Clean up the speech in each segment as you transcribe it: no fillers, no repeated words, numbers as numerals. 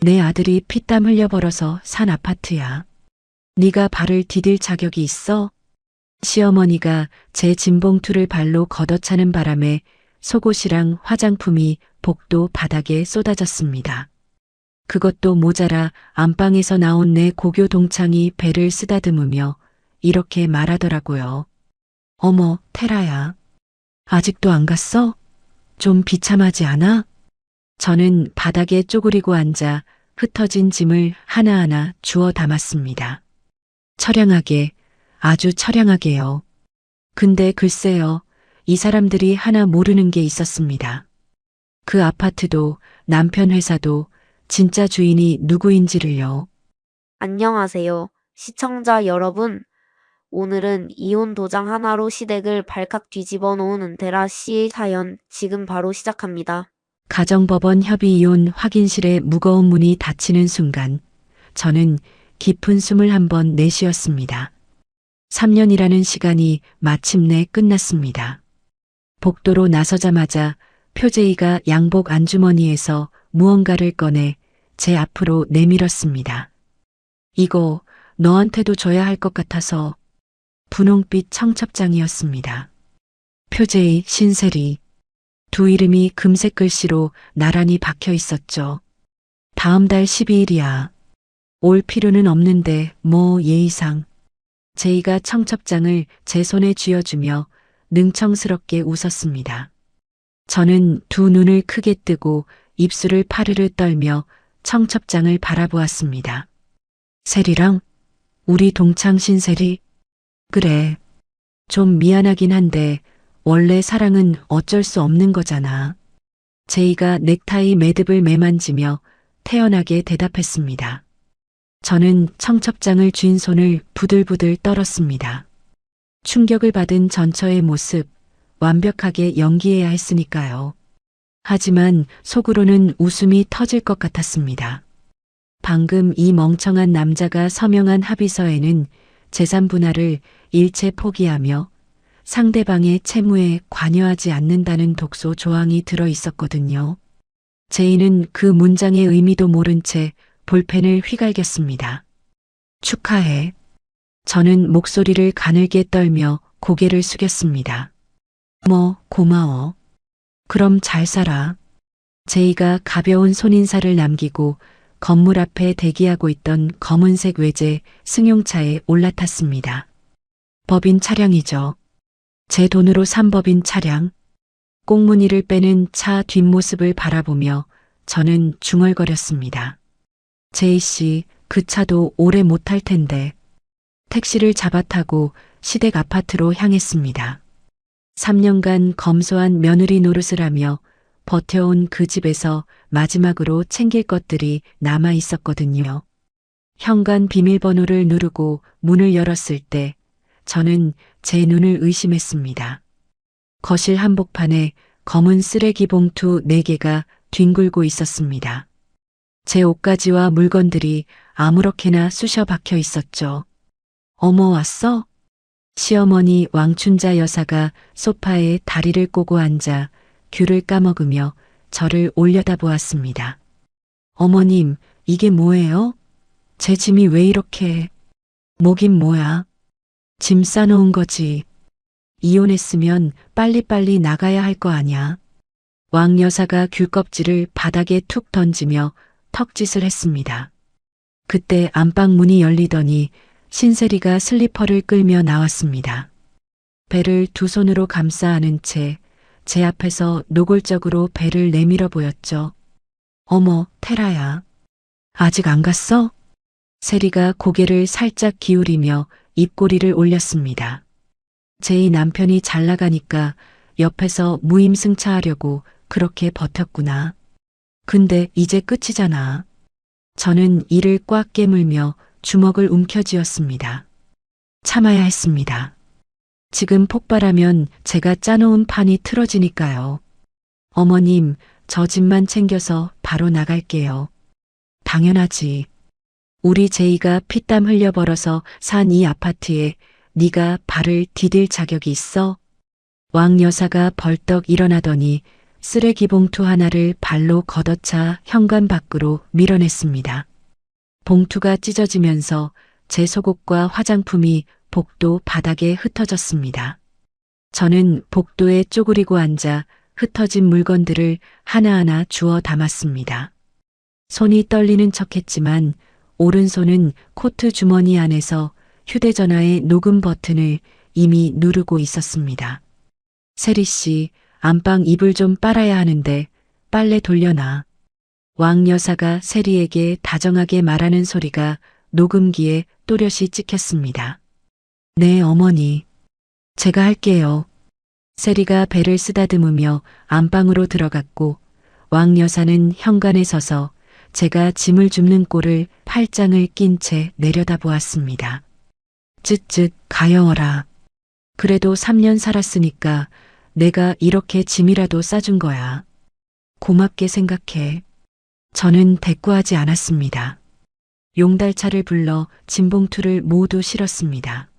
내 아들이 피땀 흘려 벌어서 산 아파트야. 네가 발을 디딜 자격이 있어? 시어머니가 제 짐봉투를 발로 걷어차는 바람에 속옷이랑 화장품이 복도 바닥에 쏟아졌습니다. 그것도 모자라 안방에서 나온 내 고교 동창이 배를 쓰다듬으며 이렇게 말하더라고요. 어머, 테라야. 아직도 안 갔어? 좀 비참하지 않아? 저는 바닥에 쪼그리고 앉아 흩어진 짐을 하나하나 주워 담았습니다. 처량하게, 아주 처량하게요. 근데 글쎄요, 이 사람들이 하나 모르는 게 있었습니다. 그 아파트도 남편 회사도 진짜 주인이 누구인지를요. 안녕하세요. 시청자 여러분. 오늘은 이혼 도장 하나로 시댁을 발칵 뒤집어 놓은 은퇴라 씨의 사연 지금 바로 시작합니다. 가정법원 협의 이혼 확인실에 무거운 문이 닫히는 순간 저는 깊은 숨을 한번 내쉬었습니다. 3년이라는 시간이 마침내 끝났습니다. 복도로 나서자마자 표제이가 양복 안주머니에서 무언가를 꺼내 제 앞으로 내밀었습니다. 이거 너한테도 줘야 할 것 같아서. 분홍빛 청첩장이었습니다. 표제이, 신세리. 두 이름이 금색 글씨로 나란히 박혀 있었죠. 다음 달 12일이야. 올 필요는 없는데 뭐 예의상. 제이가 청첩장을 제 손에 쥐어주며 능청스럽게 웃었습니다. 저는 두 눈을 크게 뜨고 입술을 파르르 떨며 청첩장을 바라보았습니다. 세리랑? 우리 동창 신세리? 그래. 좀 미안하긴 한데 원래 사랑은 어쩔 수 없는 거잖아. 제이가 넥타이 매듭을 매만지며 태연하게 대답했습니다. 저는 청첩장을 쥔 손을 부들부들 떨었습니다. 충격을 받은 전처의 모습, 완벽하게 연기해야 했으니까요. 하지만 속으로는 웃음이 터질 것 같았습니다. 방금 이 멍청한 남자가 서명한 합의서에는 재산 분할을 일체 포기하며 상대방의 채무에 관여하지 않는다는 독소 조항이 들어 있었거든요. 제이는 그 문장의 의미도 모른 채 볼펜을 휘갈겼습니다. 축하해. 저는 목소리를 가늘게 떨며 고개를 숙였습니다. 고마워. 그럼 잘 살아. 제이가 가벼운 손인사를 남기고 건물 앞에 대기하고 있던 검은색 외제 승용차에 올라탔습니다. 법인 차량이죠. 제 돈으로 산 법인 차량. 꽁무니를 빼는 차 뒷모습을 바라보며 저는 중얼거렸습니다. 제이 씨, 그 차도 오래 못 탈 텐데. 택시를 잡아 타고 시댁 아파트로 향했습니다. 3년간 검소한 며느리 노릇을 하며 버텨온 그 집에서 마지막으로 챙길 것들이 남아 있었거든요. 현관 비밀번호를 누르고 문을 열었을 때 저는 제 눈을 의심했습니다. 거실 한복판에 검은 쓰레기 봉투 4개가 뒹굴고 있었습니다. 제 옷가지와 물건들이 아무렇게나 쑤셔 박혀 있었죠. 어머, 왔어? 시어머니 왕춘자 여사가 소파에 다리를 꼬고 앉아 귤을 까먹으며 저를 올려다보았습니다. 어머님, 이게 뭐예요? 제 짐이 왜 이렇게... 뭐긴 뭐야? 짐 싸놓은 거지. 이혼했으면 빨리빨리 나가야 할 거 아냐. 왕 여사가 귤 껍질을 바닥에 툭 던지며 턱짓을 했습니다. 그때 안방 문이 열리더니 신세리가 슬리퍼를 끌며 나왔습니다. 배를 두 손으로 감싸 안은 채 제 앞에서 노골적으로 배를 내밀어 보였죠. 어머, 테라야. 아직 안 갔어? 세리가 고개를 살짝 기울이며 입꼬리를 올렸습니다. 제이 남편이 잘 나가니까 옆에서 무임승차하려고 그렇게 버텼구나. 근데 이제 끝이잖아. 저는 이를 꽉 깨물며 주먹을 움켜쥐었습니다. 참아야 했습니다. 지금 폭발하면 제가 짜놓은 판이 틀어지니까요. 어머님, 저 집만 챙겨서 바로 나갈게요. 당연하지. 우리 제이가 피땀 흘려 벌어서 산 이 아파트에 네가 발을 디딜 자격이 있어? 왕 여사가 벌떡 일어나더니 쓰레기 봉투 하나를 발로 걷어차 현관 밖으로 밀어냈습니다. 봉투가 찢어지면서 제 속옷과 화장품이 복도 바닥에 흩어졌습니다. 저는 복도에 쪼그리고 앉아 흩어진 물건들을 하나하나 주워 담았습니다. 손이 떨리는 척했지만 오른손은 코트 주머니 안에서 휴대전화의 녹음 버튼을 이미 누르고 있었습니다. 세리 씨, 안방 이불 좀 빨아야 하는데 빨래 돌려놔. 왕 여사가 세리에게 다정하게 말하는 소리가 녹음기에 또렷이 찍혔습니다. 네, 어머니. 제가 할게요. 세리가 배를 쓰다듬으며 안방으로 들어갔고 왕 여사는 현관에 서서 제가 짐을 줍는 꼴을 팔짱을 낀 채 내려다보았습니다. 쯧쯧 가여워라. 그래도 3년 살았으니까 내가 이렇게 짐이라도 싸준 거야. 고맙게 생각해. 저는 대꾸하지 않았습니다. 용달차를 불러 짐봉투를 모두 실었습니다.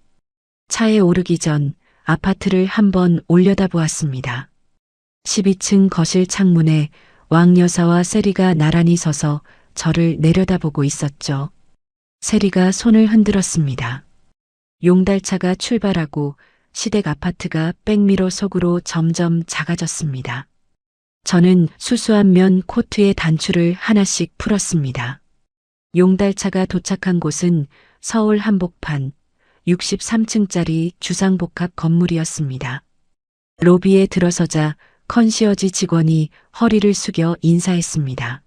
차에 오르기 전 아파트를 한번 올려다보았습니다. 12층 거실 창문에 왕 여사와 세리가 나란히 서서 저를 내려다보고 있었죠. 세리가 손을 흔들었습니다. 용달차가 출발하고 시댁 아파트가 백미러 속으로 점점 작아졌습니다. 저는 수수한 면 코트의 단추를 하나씩 풀었습니다. 용달차가 도착한 곳은 서울 한복판 63층짜리 주상복합 건물이었습니다. 로비에 들어서자 컨시어지 직원이 허리를 숙여 인사했습니다.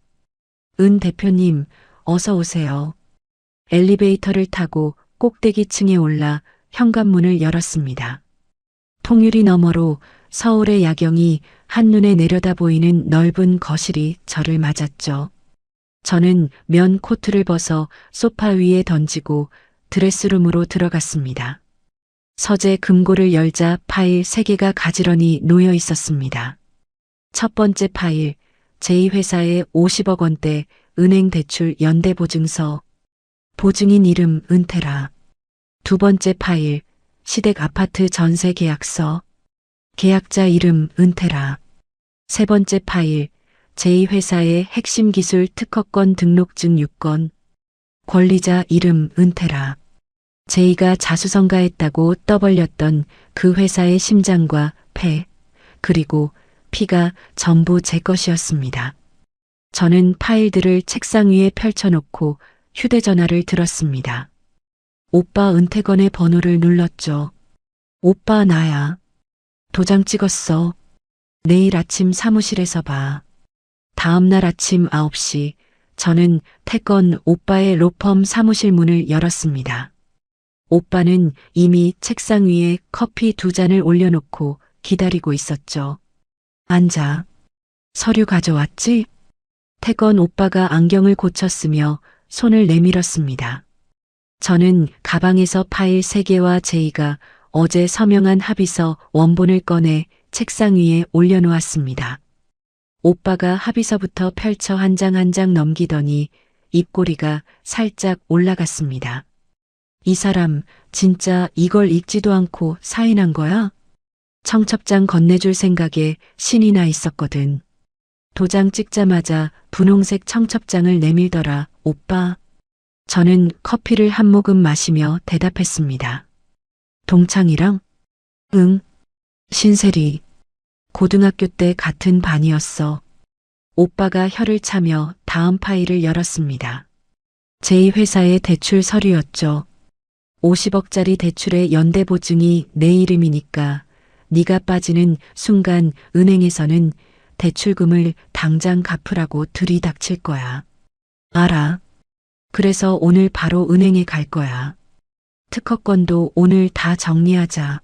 은 대표님, 어서 오세요. 엘리베이터를 타고 꼭대기층에 올라 현관문을 열었습니다. 통유리 너머로 서울의 야경이 한눈에 내려다 보이는 넓은 거실이 저를 맞았죠. 저는 면 코트를 벗어 소파 위에 던지고 드레스룸으로 들어갔습니다. 서재 금고를 열자 파일 3개가 가지런히 놓여 있었습니다. 첫 번째 파일, 제2회사의 50억 원대 은행 대출 연대보증서, 보증인 이름 은퇴라. 두 번째 파일, 시댁 아파트 전세 계약서, 계약자 이름 은퇴라. 세 번째 파일, 제2회사의 핵심 기술 특허권 등록증 6건, 권리자 이름 은퇴라. 제2가 자수성가했다고 떠벌렸던 그 회사의 심장과 폐, 그리고 피가 전부 제 것이었습니다. 저는 파일들을 책상 위에 펼쳐놓고 휴대전화를 들었습니다. 오빠 은퇴건의 번호를 눌렀죠. 오빠 나야. 도장 찍었어. 내일 아침 사무실에서 봐. 다음 날 아침 9시 저는 태건 오빠의 로펌 사무실 문을 열었습니다. 오빠는 이미 책상 위에 커피 2잔을 올려놓고 기다리고 있었죠. 앉아. 서류 가져왔지? 태건 오빠가 안경을 고쳤으며 손을 내밀었습니다. 저는 가방에서 파일 3개와 제2가 어제 서명한 합의서 원본을 꺼내 책상 위에 올려놓았습니다. 오빠가 합의서부터 펼쳐 한 장 한 장 넘기더니 입꼬리가 살짝 올라갔습니다. 이 사람 진짜 이걸 읽지도 않고 사인한 거야? 청첩장 건네줄 생각에 신이 나 있었거든. 도장 찍자마자 분홍색 청첩장을 내밀더라, 오빠. 저는 커피를 한 모금 마시며 대답했습니다. 동창이랑? 응. 신세리. 고등학교 때 같은 반이었어. 오빠가 혀를 차며 다음 파일을 열었습니다. 제2회사의 대출 서류였죠. 50억짜리 대출의 연대보증이 내 이름이니까 네가 빠지는 순간 은행에서는 대출금을 당장 갚으라고 들이닥칠 거야. 알아. 그래서 오늘 바로 은행에 갈 거야. 특허권도 오늘 다 정리하자.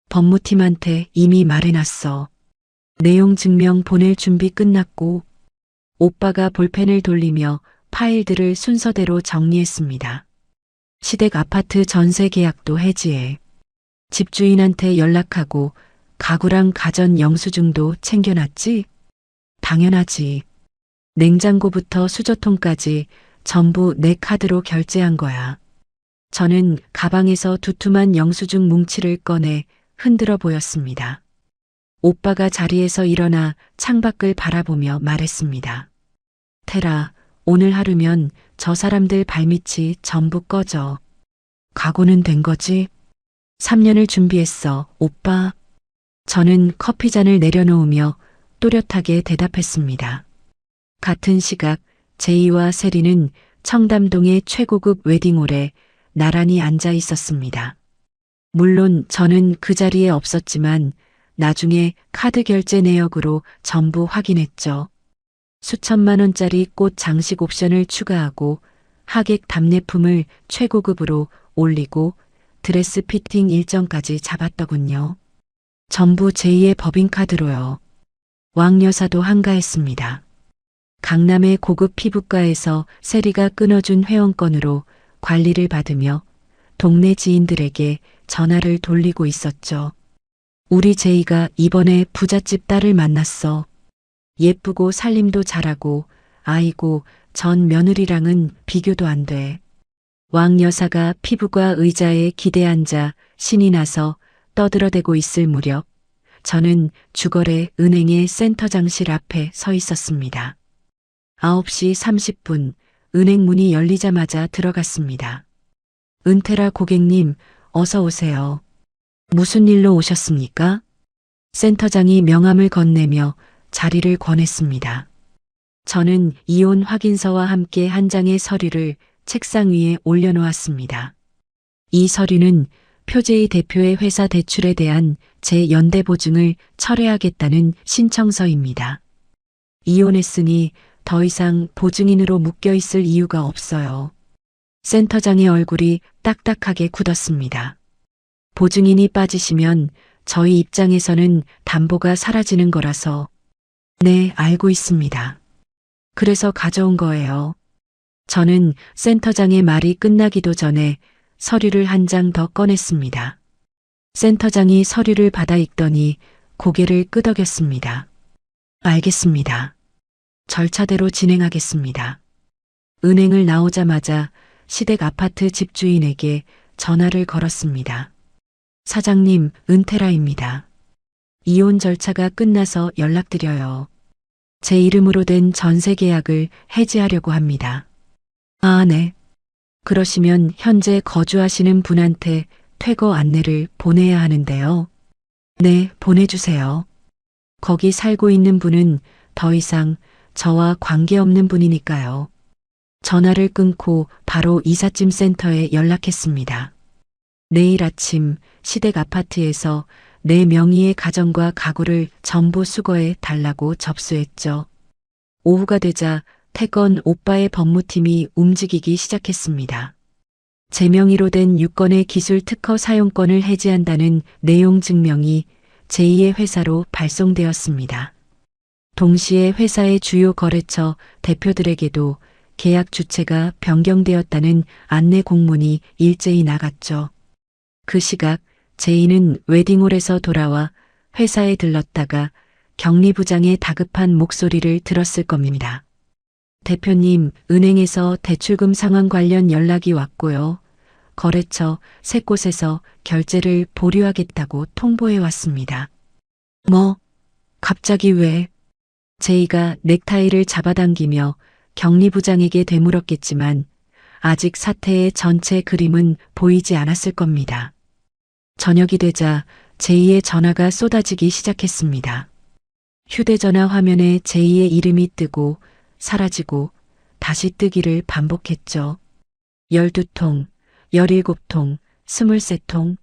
법무팀한테 이미 말해놨어. 내용 증명 보낼 준비 끝났고 오빠가 볼펜을 돌리며 파일들을 순서대로 정리했습니다. 시댁 아파트 전세 계약도 해지해. 집주인한테 연락하고 가구랑 가전 영수증도 챙겨놨지? 당연하지. 냉장고부터 수저통까지 전부 내 카드로 결제한 거야. 저는 가방에서 두툼한 영수증 뭉치를 꺼내 흔들어 보였습니다. 오빠가 자리에서 일어나 창밖을 바라보며 말했습니다. 태라, 오늘 하루면 저 사람들 발밑이 전부 꺼져. 각오는 된 거지? 3년을 준비했어, 오빠. 저는 커피잔을 내려놓으며 또렷하게 대답했습니다. 같은 시각 제이와 세리는 청담동의 최고급 웨딩홀에 나란히 앉아 있었습니다. 물론 저는 그 자리에 없었지만 나중에 카드 결제 내역으로 전부 확인했죠. 수천만 원짜리 꽃 장식 옵션을 추가하고 하객 답례품을 최고급으로 올리고 드레스 피팅 일정까지 잡았더군요. 전부 제2의 법인카드로요. 왕 여사도 한가했습니다. 강남의 고급 피부과에서 세리가 끊어준 회원권으로 관리를 받으며 동네 지인들에게 전화를 돌리고 있었죠. 우리 제이가 이번에 부잣집 딸을 만났어. 예쁘고 살림도 잘하고 아이고 전 며느리랑은 비교도 안 돼. 왕 여사가 피부과 의자에 기대 앉아 신이 나서 떠들어대고 있을 무렵 저는 주거래 은행의 센터장실 앞에 서 있었습니다. 9시 30분 은행 문이 열리자마자 들어갔습니다. 은퇴라 고객님, 어서 오세요. 무슨 일로 오셨습니까? 센터장이 명함을 건네며 자리를 권했습니다. 저는 이혼 확인서와 함께 한 장의 서류를 책상 위에 올려놓았습니다. 이 서류는 표제의 대표의 회사 대출에 대한 제 연대 보증을 철회하겠다는 신청서입니다. 이혼했으니 더 이상 보증인으로 묶여 있을 이유가 없어요. 센터장의 얼굴이 딱딱하게 굳었습니다. 보증인이 빠지시면 저희 입장에서는 담보가 사라지는 거라서. 네, 알고 있습니다. 그래서 가져온 거예요. 저는 센터장의 말이 끝나기도 전에 서류를 한 장 더 꺼냈습니다. 센터장이 서류를 받아 읽더니 고개를 끄덕였습니다. 알겠습니다. 절차대로 진행하겠습니다. 은행을 나오자마자 시댁 아파트 집주인에게 전화를 걸었습니다. 사장님, 은퇴라입니다. 이혼 절차가 끝나서 연락드려요. 제 이름으로 된 전세 계약을 해지하려고 합니다. 아, 네. 그러시면 현재 거주하시는 분한테 퇴거 안내를 보내야 하는데요. 네, 보내주세요. 거기 살고 있는 분은 더 이상 저와 관계없는 분이니까요. 전화를 끊고 바로 이삿짐 센터에 연락했습니다. 내일 아침 시댁 아파트에서 내 명의의 가정과 가구를 전부 수거해 달라고 접수했죠. 오후가 되자 태건 오빠의 법무팀이 움직이기 시작했습니다. 제 명의로 된 6건의 기술 특허 사용권을 해지한다는 내용 증명이 제2의 회사로 발송되었습니다. 동시에 회사의 주요 거래처 대표들에게도 계약 주체가 변경되었다는 안내 공문이 일제히 나갔죠. 그 시각 제이는 웨딩홀에서 돌아와 회사에 들렀다가 경리부장의 다급한 목소리를 들었을 겁니다. 대표님, 은행에서 대출금 상환 관련 연락이 왔고요. 거래처 3곳에서 결제를 보류하겠다고 통보해 왔습니다. 뭐? 갑자기 왜? 제이가 넥타이를 잡아당기며 경리부장에게 되물었겠지만 아직 사태의 전체 그림은 보이지 않았을 겁니다. 저녁이 되자 제이의 전화가 쏟아지기 시작했습니다. 휴대전화 화면에 제이의 이름이 뜨고 사라지고 다시 뜨기를 반복했죠. 12통, 17통, 23통.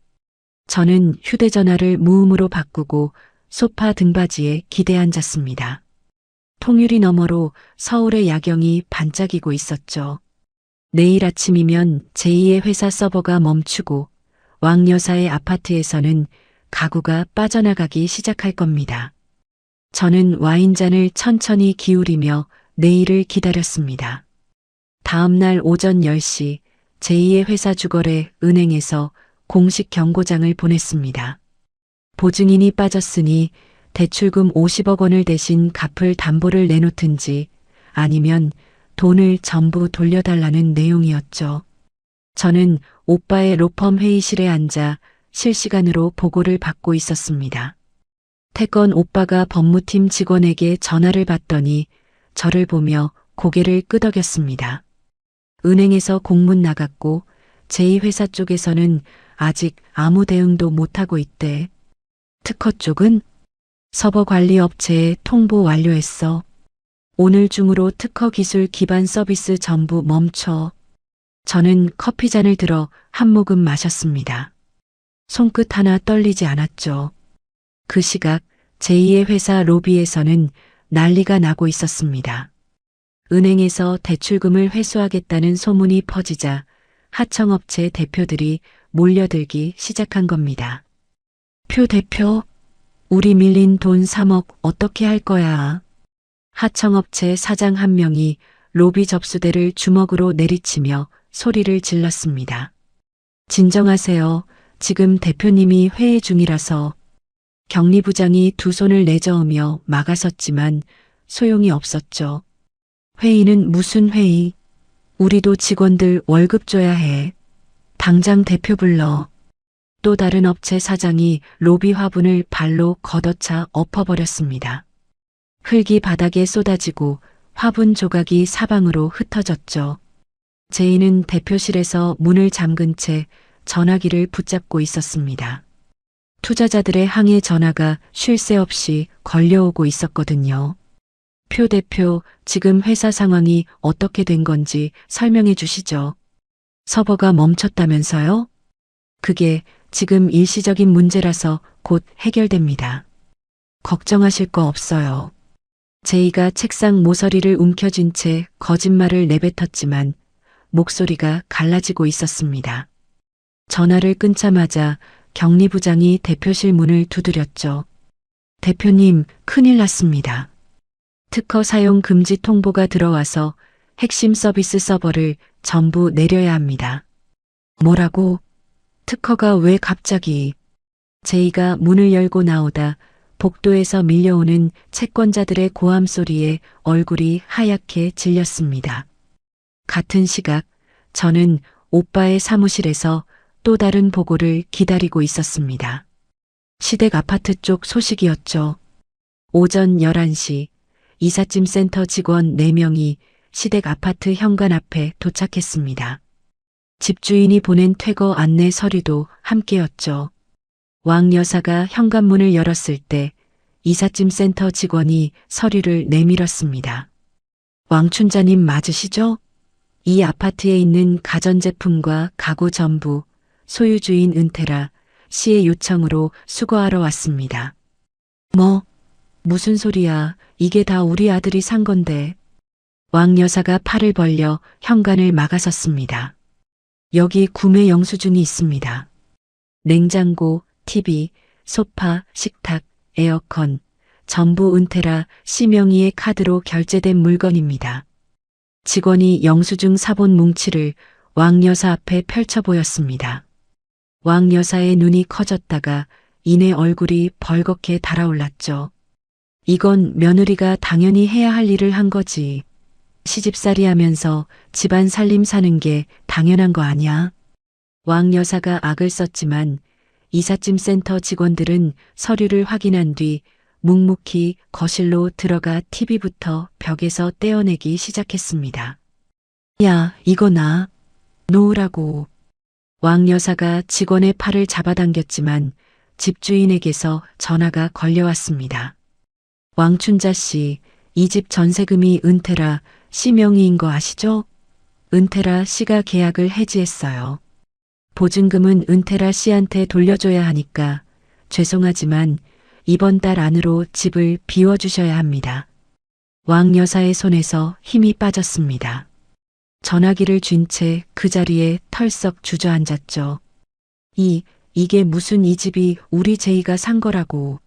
저는 휴대전화를 무음으로 바꾸고 소파 등받이에 기대 앉았습니다. 통유리 너머로 서울의 야경이 반짝이고 있었죠. 내일 아침이면 제2의 회사 서버가 멈추고 왕 여사의 아파트에서는 가구가 빠져나가기 시작할 겁니다. 저는 와인잔을 천천히 기울이며 내일을 기다렸습니다. 다음 날 오전 10시 제2의 회사 주거래 은행에서 공식 경고장을 보냈습니다. 보증인이 빠졌으니 대출금 50억 원을 대신 갚을 담보를 내놓든지 아니면 돈을 전부 돌려달라는 내용이었죠. 저는 오빠의 로펌 회의실에 앉아 실시간으로 보고를 받고 있었습니다. 태건 오빠가 법무팀 직원에게 전화를 받더니 저를 보며 고개를 끄덕였습니다. 은행에서 공문 나갔고 제2회사 쪽에서는 아직 아무 대응도 못하고 있대. 특허 쪽은 서버관리업체에 통보 완료했어. 오늘 중으로 특허 기술 기반 서비스 전부 멈춰. 저는 커피잔을 들어 한 모금 마셨습니다. 손끝 하나 떨리지 않았죠. 그 시각 제2의 회사 로비에서는 난리가 나고 있었습니다. 은행에서 대출금을 회수하겠다는 소문이 퍼지자 하청업체 대표들이 몰려들기 시작한 겁니다. 표 대표, 우리 밀린 돈 3억 어떻게 할 거야? 하청업체 사장 한 명이 로비 접수대를 주먹으로 내리치며 소리를 질렀습니다. 진정하세요. 지금 대표님이 회의 중이라서. 경리부장이 두 손을 내저으며 막아섰지만 소용이 없었죠. 회의는 무슨 회의? 우리도 직원들 월급 줘야 해. 당장 대표 불러. 또 다른 업체 사장이 로비 화분을 발로 걷어차 엎어버렸습니다. 흙이 바닥에 쏟아지고 화분 조각이 사방으로 흩어졌죠. 제이는 대표실에서 문을 잠근 채 전화기를 붙잡고 있었습니다. 투자자들의 항해 전화가 쉴 새 없이 걸려오고 있었거든요. 표 대표, 지금 회사 상황이 어떻게 된 건지 설명해 주시죠. 서버가 멈췄다면서요? 그게 지금 일시적인 문제라서 곧 해결됩니다. 걱정하실 거 없어요. 제이가 책상 모서리를 움켜쥔 채 거짓말을 내뱉었지만 목소리가 갈라지고 있었습니다. 전화를 끊자마자 경리부장이 대표실 문을 두드렸죠. 대표님, 큰일 났습니다. 특허 사용 금지 통보가 들어와서 핵심 서비스 서버를 전부 내려야 합니다. 뭐라고? 특허가 왜 갑자기? 제이가 문을 열고 나오다 복도에서 밀려오는 채권자들의 고함 소리에 얼굴이 하얗게 질렸습니다. 같은 시각 저는 오빠의 사무실에서 또 다른 보고를 기다리고 있었습니다. 시댁 아파트 쪽 소식이었죠. 오전 11시 이삿짐 센터 직원 4명이 시댁 아파트 현관 앞에 도착했습니다. 집주인이 보낸 퇴거 안내 서류도 함께였죠. 왕 여사가 현관문을 열었을 때 이삿짐 센터 직원이 서류를 내밀었습니다. 왕 춘자님 맞으시죠? 이 아파트에 있는 가전제품과 가구 전부 소유주인 은퇴라 씨의 요청으로 수거하러 왔습니다. 무슨 소리야? 이게 다 우리 아들이 산 건데. 왕 여사가 팔을 벌려 현관을 막아섰습니다. 여기 구매 영수증이 있습니다. 냉장고, TV, 소파, 식탁, 에어컨, 전부 은퇴라 씨 명의의 카드로 결제된 물건입니다. 직원이 영수증 사본 뭉치를 왕 여사 앞에 펼쳐 보였습니다. 왕 여사의 눈이 커졌다가 이내 얼굴이 벌겋게 달아올랐죠. 이건 며느리가 당연히 해야 할 일을 한 거지. 시집살이 하면서 집안 살림 사는 게 당연한 거 아니야? 왕 여사가 악을 썼지만 이삿짐 센터 직원들은 서류를 확인한 뒤 묵묵히 거실로 들어가 TV부터 벽에서 떼어내기 시작했습니다. 야, 이거 나. 놓으라고. 왕 여사가 직원의 팔을 잡아당겼지만 집주인에게서 전화가 걸려왔습니다. 왕춘자 씨, 이 집 전세금이 은퇴라 씨 명의인 거 아시죠? 은퇴라 씨가 계약을 해지했어요. 보증금은 은퇴라 씨한테 돌려줘야 하니까 죄송하지만 이번 달 안으로 집을 비워주셔야 합니다. 왕 여사의 손에서 힘이 빠졌습니다. 전화기를 쥔 채 그 자리에 털썩 주저앉았죠. 이게 무슨 이 집이 우리 제이가 산 거라고.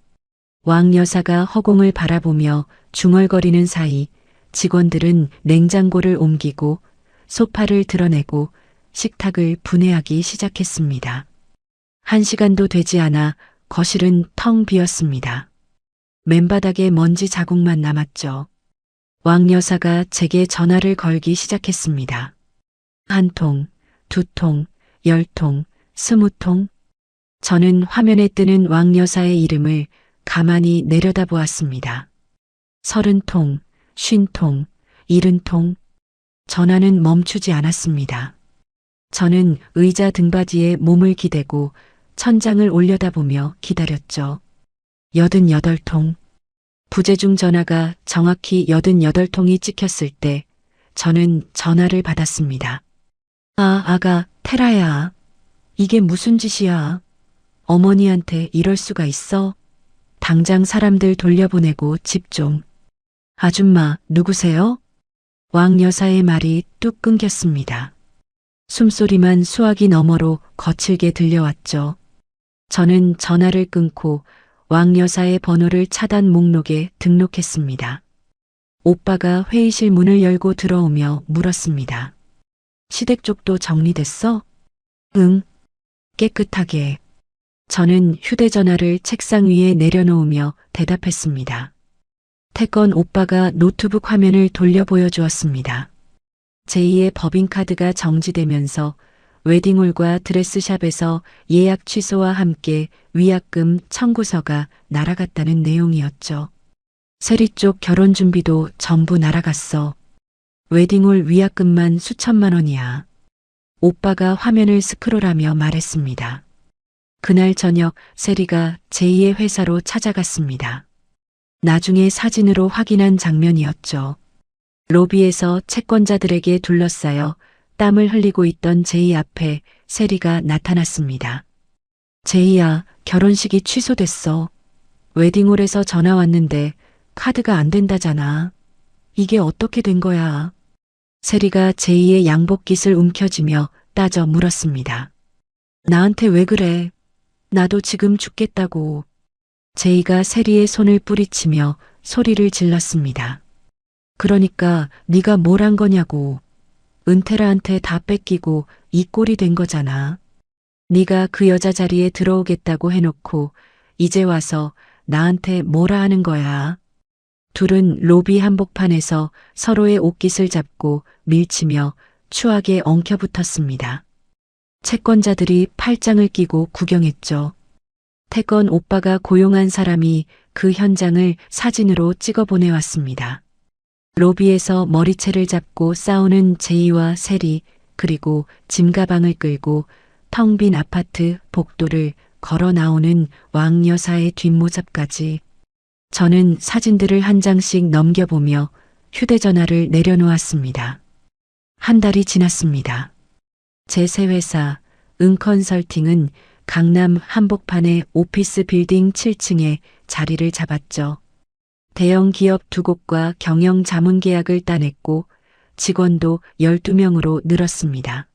왕 여사가 허공을 바라보며 중얼거리는 사이 직원들은 냉장고를 옮기고 소파를 드러내고 식탁을 분해하기 시작했습니다. 1시간도 되지 않아 거실은 텅 비었습니다. 맨바닥에 먼지 자국만 남았죠. 왕 여사가 제게 전화를 걸기 시작했습니다. 1통, 2통, 10통, 20통. 저는 화면에 뜨는 왕 여사의 이름을 가만히 내려다보았습니다. 30통, 50통, 70통. 전화는 멈추지 않았습니다. 저는 의자 등받이에 몸을 기대고 천장을 올려다보며 기다렸죠. 88통. 부재중 전화가 정확히 88통이 찍혔을 때 저는 전화를 받았습니다. 아가, 테라야. 이게 무슨 짓이야? 어머니한테 이럴 수가 있어? 당장 사람들 돌려보내고 집 좀. 아줌마, 누구세요? 왕 여사의 말이 뚝 끊겼습니다. 숨소리만 수화기 너머로 거칠게 들려왔죠. 저는 전화를 끊고 왕 여사의 번호를 차단 목록에 등록했습니다. 오빠가 회의실 문을 열고 들어오며 물었습니다. 시댁 쪽도 정리됐어? 응, 깨끗하게. 저는 휴대전화를 책상 위에 내려놓으며 대답했습니다. 태건 오빠가 노트북 화면을 돌려 보여주었습니다. 제2의 법인카드가 정지되면서 웨딩홀과 드레스샵에서 예약 취소와 함께 위약금 청구서가 날아갔다는 내용이었죠. 세리 쪽 결혼 준비도 전부 날아갔어. 웨딩홀 위약금만 수천만 원이야. 오빠가 화면을 스크롤하며 말했습니다. 그날 저녁 세리가 제2의 회사로 찾아갔습니다. 나중에 사진으로 확인한 장면이었죠. 로비에서 채권자들에게 둘러싸여 땀을 흘리고 있던 제이 앞에 세리가 나타났습니다. 제이야, 결혼식이 취소됐어. 웨딩홀에서 전화 왔는데 카드가 안 된다잖아. 이게 어떻게 된 거야? 세리가 제이의 양복깃을 움켜쥐며 따져 물었습니다. 나한테 왜 그래? 나도 지금 죽겠다고. 제이가 세리의 손을 뿌리치며 소리를 질렀습니다. 그러니까 네가 뭘 한 거냐고. 은테라한테 다 뺏기고 이 꼴이 된 거잖아. 네가 그 여자 자리에 들어오겠다고 해놓고 이제 와서 나한테 뭐라 하는 거야. 둘은 로비 한복판에서 서로의 옷깃을 잡고 밀치며 추하게 엉켜붙었습니다. 채권자들이 팔짱을 끼고 구경했죠. 태건 오빠가 고용한 사람이 그 현장을 사진으로 찍어 보내왔습니다. 로비에서 머리채를 잡고 싸우는 제이와 세리, 그리고 짐가방을 끌고 텅 빈 아파트 복도를 걸어 나오는 왕 여사의 뒷모습까지. 저는 사진들을 한 장씩 넘겨보며 휴대전화를 내려놓았습니다. 한 달이 지났습니다. 제 새 회사 은컨설팅은 강남 한복판의 오피스 빌딩 7층에 자리를 잡았죠. 대형 기업 2곳과 경영 자문 계약을 따냈고 직원도 12명으로 늘었습니다.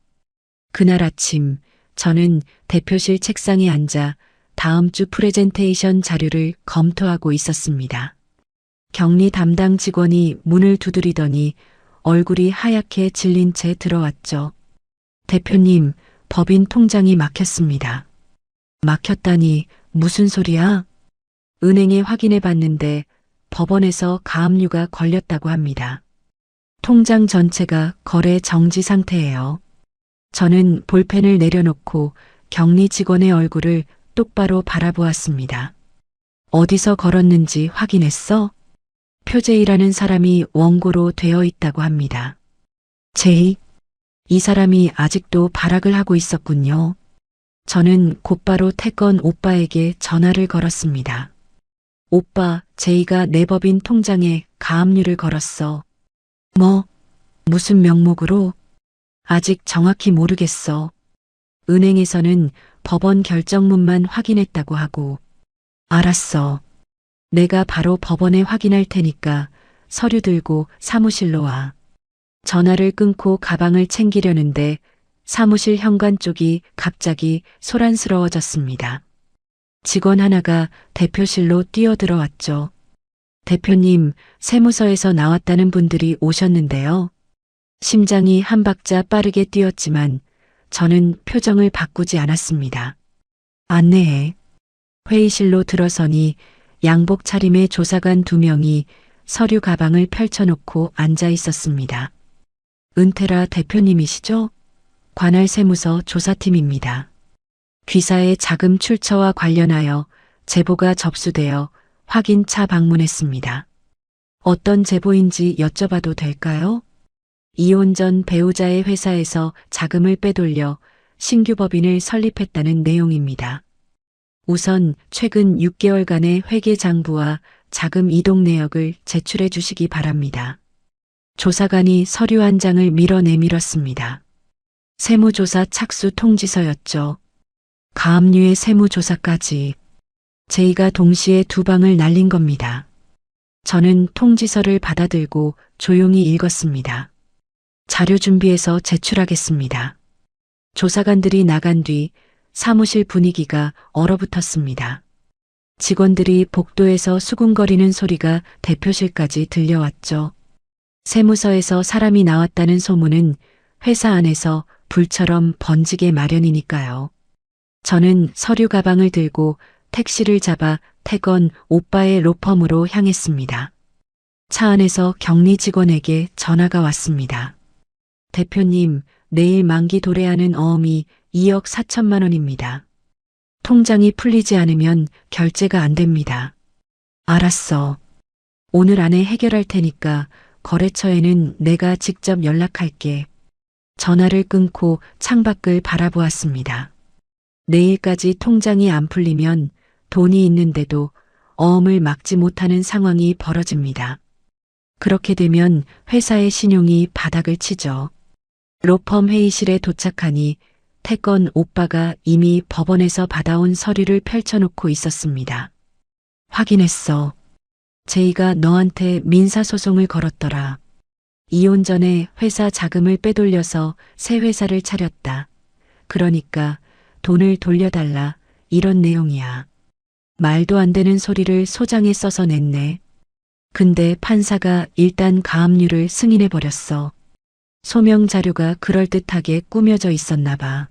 그날 아침 저는 대표실 책상에 앉아 다음 주 프레젠테이션 자료를 검토하고 있었습니다. 격리 담당 직원이 문을 두드리더니 얼굴이 하얗게 질린 채 들어왔죠. 대표님, 법인 통장이 막혔습니다. 막혔다니 무슨 소리야? 은행에 확인해 봤는데 법원에서 가압류가 걸렸다고 합니다. 통장 전체가 거래 정지 상태예요. 저는 볼펜을 내려놓고 격리 직원의 얼굴을 똑바로 바라보았습니다. 어디서 걸었는지 확인했어? 표제이라는 사람이 원고로 되어 있다고 합니다. 제이? 이 사람이 아직도 발악을 하고 있었군요. 저는 곧바로 태건 오빠에게 전화를 걸었습니다. 오빠, 제이가 내 법인 통장에 가압류를 걸었어. 뭐? 무슨 명목으로? 아직 정확히 모르겠어. 은행에서는 법원 결정문만 확인했다고 하고. 알았어. 내가 바로 법원에 확인할 테니까 서류 들고 사무실로 와. 전화를 끊고 가방을 챙기려는데 사무실 현관 쪽이 갑자기 소란스러워졌습니다. 직원 하나가 대표실로 뛰어들어왔죠. 대표님, 세무서에서 나왔다는 분들이 오셨는데요. 심장이 한 박자 빠르게 뛰었지만 저는 표정을 바꾸지 않았습니다. 안내해. 회의실로 들어서니 양복 차림의 조사관 2명이 서류 가방을 펼쳐놓고 앉아 있었습니다. 은테라 대표님이시죠? 관할 세무서 조사팀입니다. 귀사의 자금 출처와 관련하여 제보가 접수되어 확인차 방문했습니다. 어떤 제보인지 여쭤봐도 될까요? 이혼 전 배우자의 회사에서 자금을 빼돌려 신규 법인을 설립했다는 내용입니다. 우선 최근 6개월간의 회계장부와 자금 이동 내역을 제출해 주시기 바랍니다. 조사관이 서류 한 장을 밀어내밀었습니다. 세무조사 착수 통지서였죠. 가압류의 세무조사까지. 제이가 동시에 두 방을 날린 겁니다. 저는 통지서를 받아들고 조용히 읽었습니다. 자료 준비해서 제출하겠습니다. 조사관들이 나간 뒤 사무실 분위기가 얼어붙었습니다. 직원들이 복도에서 수군거리는 소리가 대표실까지 들려왔죠. 세무서에서 사람이 나왔다는 소문은 회사 안에서 불처럼 번지게 마련이니까요. 저는 서류 가방을 들고 택시를 잡아 태건 오빠의 로펌으로 향했습니다. 차 안에서 격리 직원에게 전화가 왔습니다. 대표님, 내일 만기 도래하는 어음이 2억 4천만 원입니다. 통장이 풀리지 않으면 결제가 안 됩니다. 알았어. 오늘 안에 해결할 테니까 거래처에는 내가 직접 연락할게. 전화를 끊고 창밖을 바라보았습니다. 내일까지 통장이 안 풀리면 돈이 있는데도 어음을 막지 못하는 상황이 벌어집니다. 그렇게 되면 회사의 신용이 바닥을 치죠. 로펌 회의실에 도착하니 태건 오빠가 이미 법원에서 받아온 서류를 펼쳐놓고 있었습니다. 확인했어. 제이가 너한테 민사소송을 걸었더라. 이혼 전에 회사 자금을 빼돌려서 새 회사를 차렸다. 그러니까 돈을 돌려달라. 이런 내용이야. 말도 안 되는 소리를 소장에 써서 냈네. 근데 판사가 일단 가압류를 승인해버렸어. 소명 자료가 그럴듯하게 꾸며져 있었나 봐.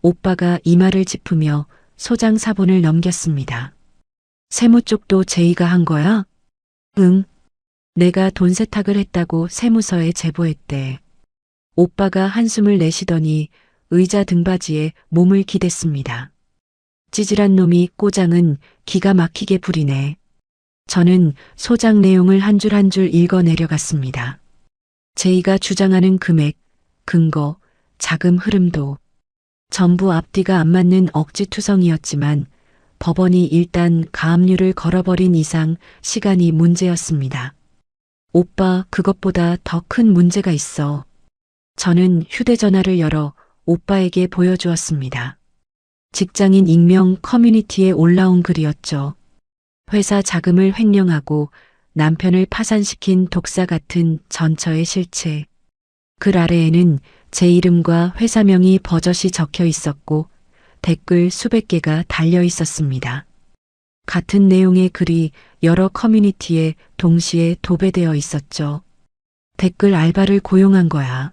오빠가 이마를 짚으며 소장 사본을 넘겼습니다. 세무 쪽도 제이가 한 거야? 응. 내가 돈 세탁을 했다고 세무서에 제보했대. 오빠가 한숨을 내쉬더니 의자 등받이에 몸을 기댔습니다. 찌질한 놈이 꼬장은 기가 막히게 부리네. 저는 소장 내용을 한 줄 한 줄 읽어 내려갔습니다. 제이가 주장하는 금액, 근거, 자금 흐름도 전부 앞뒤가 안 맞는 억지투성이었지만 법원이 일단 가압류를 걸어버린 이상 시간이 문제였습니다. 오빠, 그것보다 더 큰 문제가 있어. 저는 휴대전화를 열어 오빠에게 보여주었습니다. 직장인 익명 커뮤니티에 올라온 글이었죠. 회사 자금을 횡령하고 남편을 파산시킨 독사 같은 전처의 실체. 글 아래에는 제 이름과 회사명이 버젓이 적혀 있었고 댓글 수백 개가 달려 있었습니다. 같은 내용의 글이 여러 커뮤니티에 동시에 도배되어 있었죠. 댓글 알바를 고용한 거야.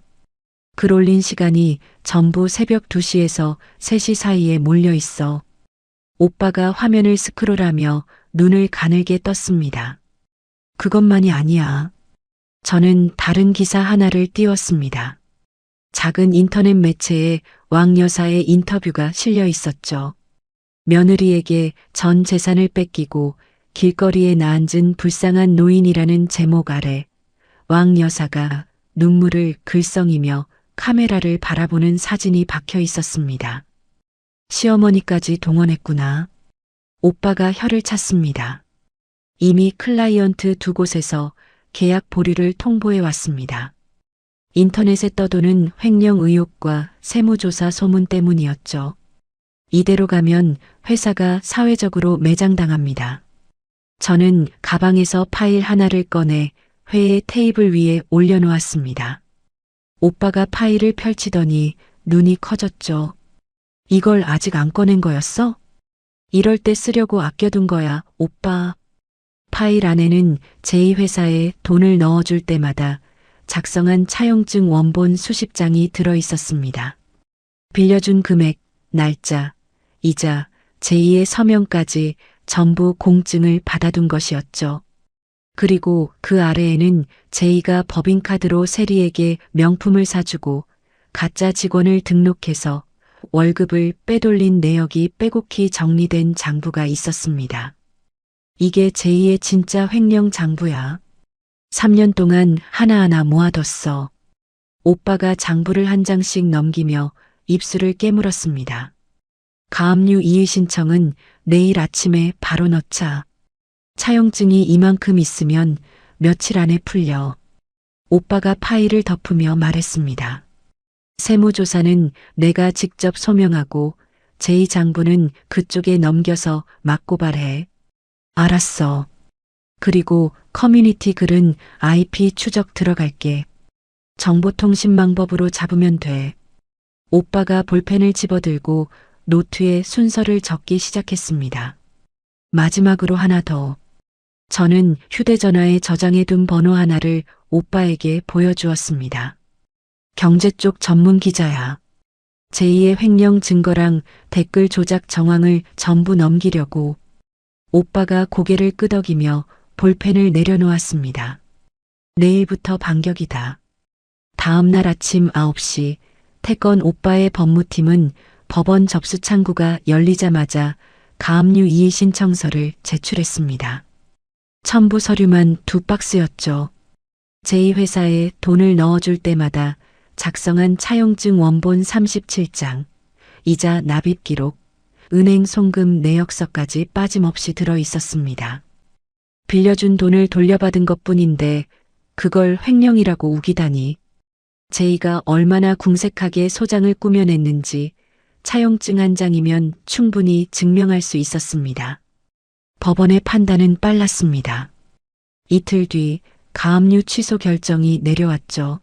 글 올린 시간이 전부 새벽 2시에서 3시 사이에 몰려 있어. 오빠가 화면을 스크롤하며 눈을 가늘게 떴습니다. 그것만이 아니야. 저는 다른 기사 하나를 띄웠습니다. 작은 인터넷 매체에 왕 여사의 인터뷰가 실려 있었죠. 며느리에게 전 재산을 뺏기고 길거리에 나앉은 불쌍한 노인이라는 제목 아래 왕 여사가 눈물을 글썽이며 카메라를 바라보는 사진이 박혀 있었습니다. 시어머니까지 동원했구나. 오빠가 혀를 찼습니다. 이미 클라이언트 두 곳에서 계약 보류를 통보해 왔습니다. 인터넷에 떠도는 횡령 의혹과 세무조사 소문 때문이었죠. 이대로 가면 회사가 사회적으로 매장당합니다. 저는 가방에서 파일 하나를 꺼내 회의 테이블 위에 올려놓았습니다. 오빠가 파일을 펼치더니 눈이 커졌죠. 이걸 아직 안 꺼낸 거였어? 이럴 때 쓰려고 아껴둔 거야, 오빠. 파일 안에는 제2회사에 돈을 넣어줄 때마다 작성한 차용증 원본 수십 장이 들어 있었습니다. 빌려준 금액, 날짜, 이자, 제2의 서명까지 전부 공증을 받아둔 것이었죠. 그리고 그 아래에는 제2가 법인카드로 세리에게 명품을 사주고 가짜 직원을 등록해서 월급을 빼돌린 내역이 빼곡히 정리된 장부가 있었습니다. 이게 제2의 진짜 횡령 장부야. 3년 동안 하나하나 모아뒀어. 오빠가 장부를 한 장씩 넘기며 입술을 깨물었습니다. 가압류 이의 신청은 내일 아침에 바로 넣자. 차용증이 이만큼 있으면 며칠 안에 풀려. 오빠가 파일을 덮으며 말했습니다. 세무조사는 내가 직접 소명하고 제2장부는 그쪽에 넘겨서 맞고발해. 알았어. 그리고 커뮤니티 글은 IP 추적 들어갈게. 정보통신망법으로 잡으면 돼. 오빠가 볼펜을 집어들고 노트에 순서를 적기 시작했습니다. 마지막으로 하나 더. 저는 휴대전화에 저장해둔 번호 하나를 오빠에게 보여주었습니다. 경제 쪽 전문 기자야. 제2의 횡령 증거랑 댓글 조작 정황을 전부 넘기려고. 오빠가 고개를 끄덕이며 볼펜을 내려놓았습니다. 내일부터 반격이다. 다음 날 아침 9시 태건 오빠의 법무팀은 법원 접수 창구가 열리자마자 가압류 이의 신청서를 제출했습니다. 첨부 서류만 2박스였죠. 제2회사에 돈을 넣어줄 때마다 작성한 차용증 원본 37장, 이자 납입 기록, 은행 송금 내역서까지 빠짐없이 들어 있었습니다. 빌려준 돈을 돌려받은 것뿐인데 그걸 횡령이라고 우기다니. 제2가 얼마나 궁색하게 소장을 꾸며냈는지 차용증 한 장이면 충분히 증명할 수 있었습니다. 법원의 판단은 빨랐습니다. 이틀 뒤 가압류 취소 결정이 내려왔죠.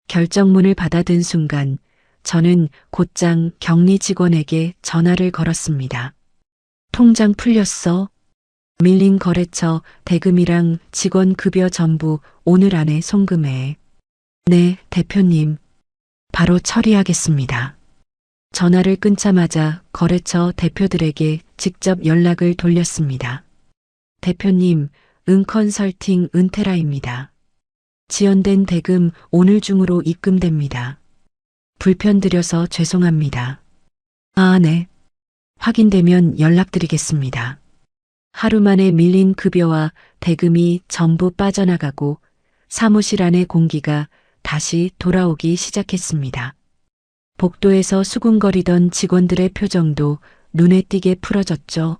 결정문을 받아든 순간 저는 곧장 격리 직원에게 전화를 걸었습니다. 통장 풀렸어? 밀린 거래처 대금이랑 직원 급여 전부 오늘 안에 송금해. 네, 대표님. 바로 처리하겠습니다. 전화를 끊자마자 거래처 대표들에게 직접 연락을 돌렸습니다. 대표님, 은컨설팅 은테라입니다. 지연된 대금 오늘 중으로 입금됩니다. 불편 드려서 죄송합니다. 아, 네. 확인되면 연락드리겠습니다. 하루 만에 밀린 급여와 대금이 전부 빠져나가고 사무실 안의 공기가 다시 돌아오기 시작했습니다. 복도에서 수군거리던 직원들의 표정도 눈에 띄게 풀어졌죠.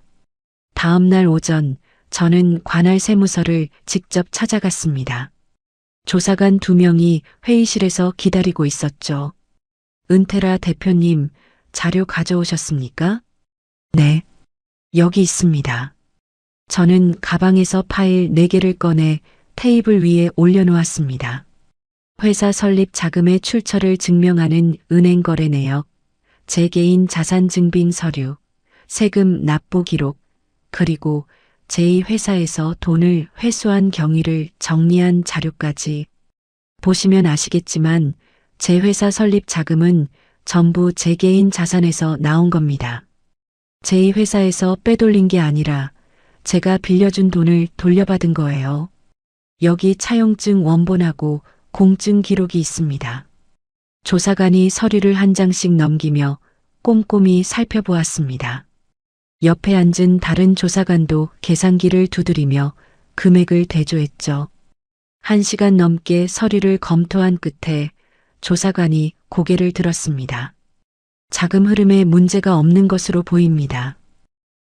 다음 날 오전 저는 관할 세무서를 직접 찾아갔습니다. 조사관 2명이 회의실에서 기다리고 있었죠. 은테라 대표님, 자료 가져오셨습니까? 네. 여기 있습니다. 저는 가방에서 파일 4개를 꺼내 테이블 위에 올려놓았습니다. 회사 설립 자금의 출처를 증명하는 은행 거래 내역, 제 개인 자산 증빙 서류, 세금 납부 기록, 그리고 제2회사에서 돈을 회수한 경위를 정리한 자료까지. 보시면 아시겠지만 제 회사 설립 자금은 전부 제 개인 자산에서 나온 겁니다. 제2회사에서 빼돌린 게 아니라 제가 빌려준 돈을 돌려받은 거예요. 여기 차용증 원본하고 공증 기록이 있습니다. 조사관이 서류를 한 장씩 넘기며 꼼꼼히 살펴보았습니다. 옆에 앉은 다른 조사관도 계산기를 두드리며 금액을 대조했죠. 1시간 넘게 서류를 검토한 끝에 조사관이 고개를 들었습니다. 자금 흐름에 문제가 없는 것으로 보입니다.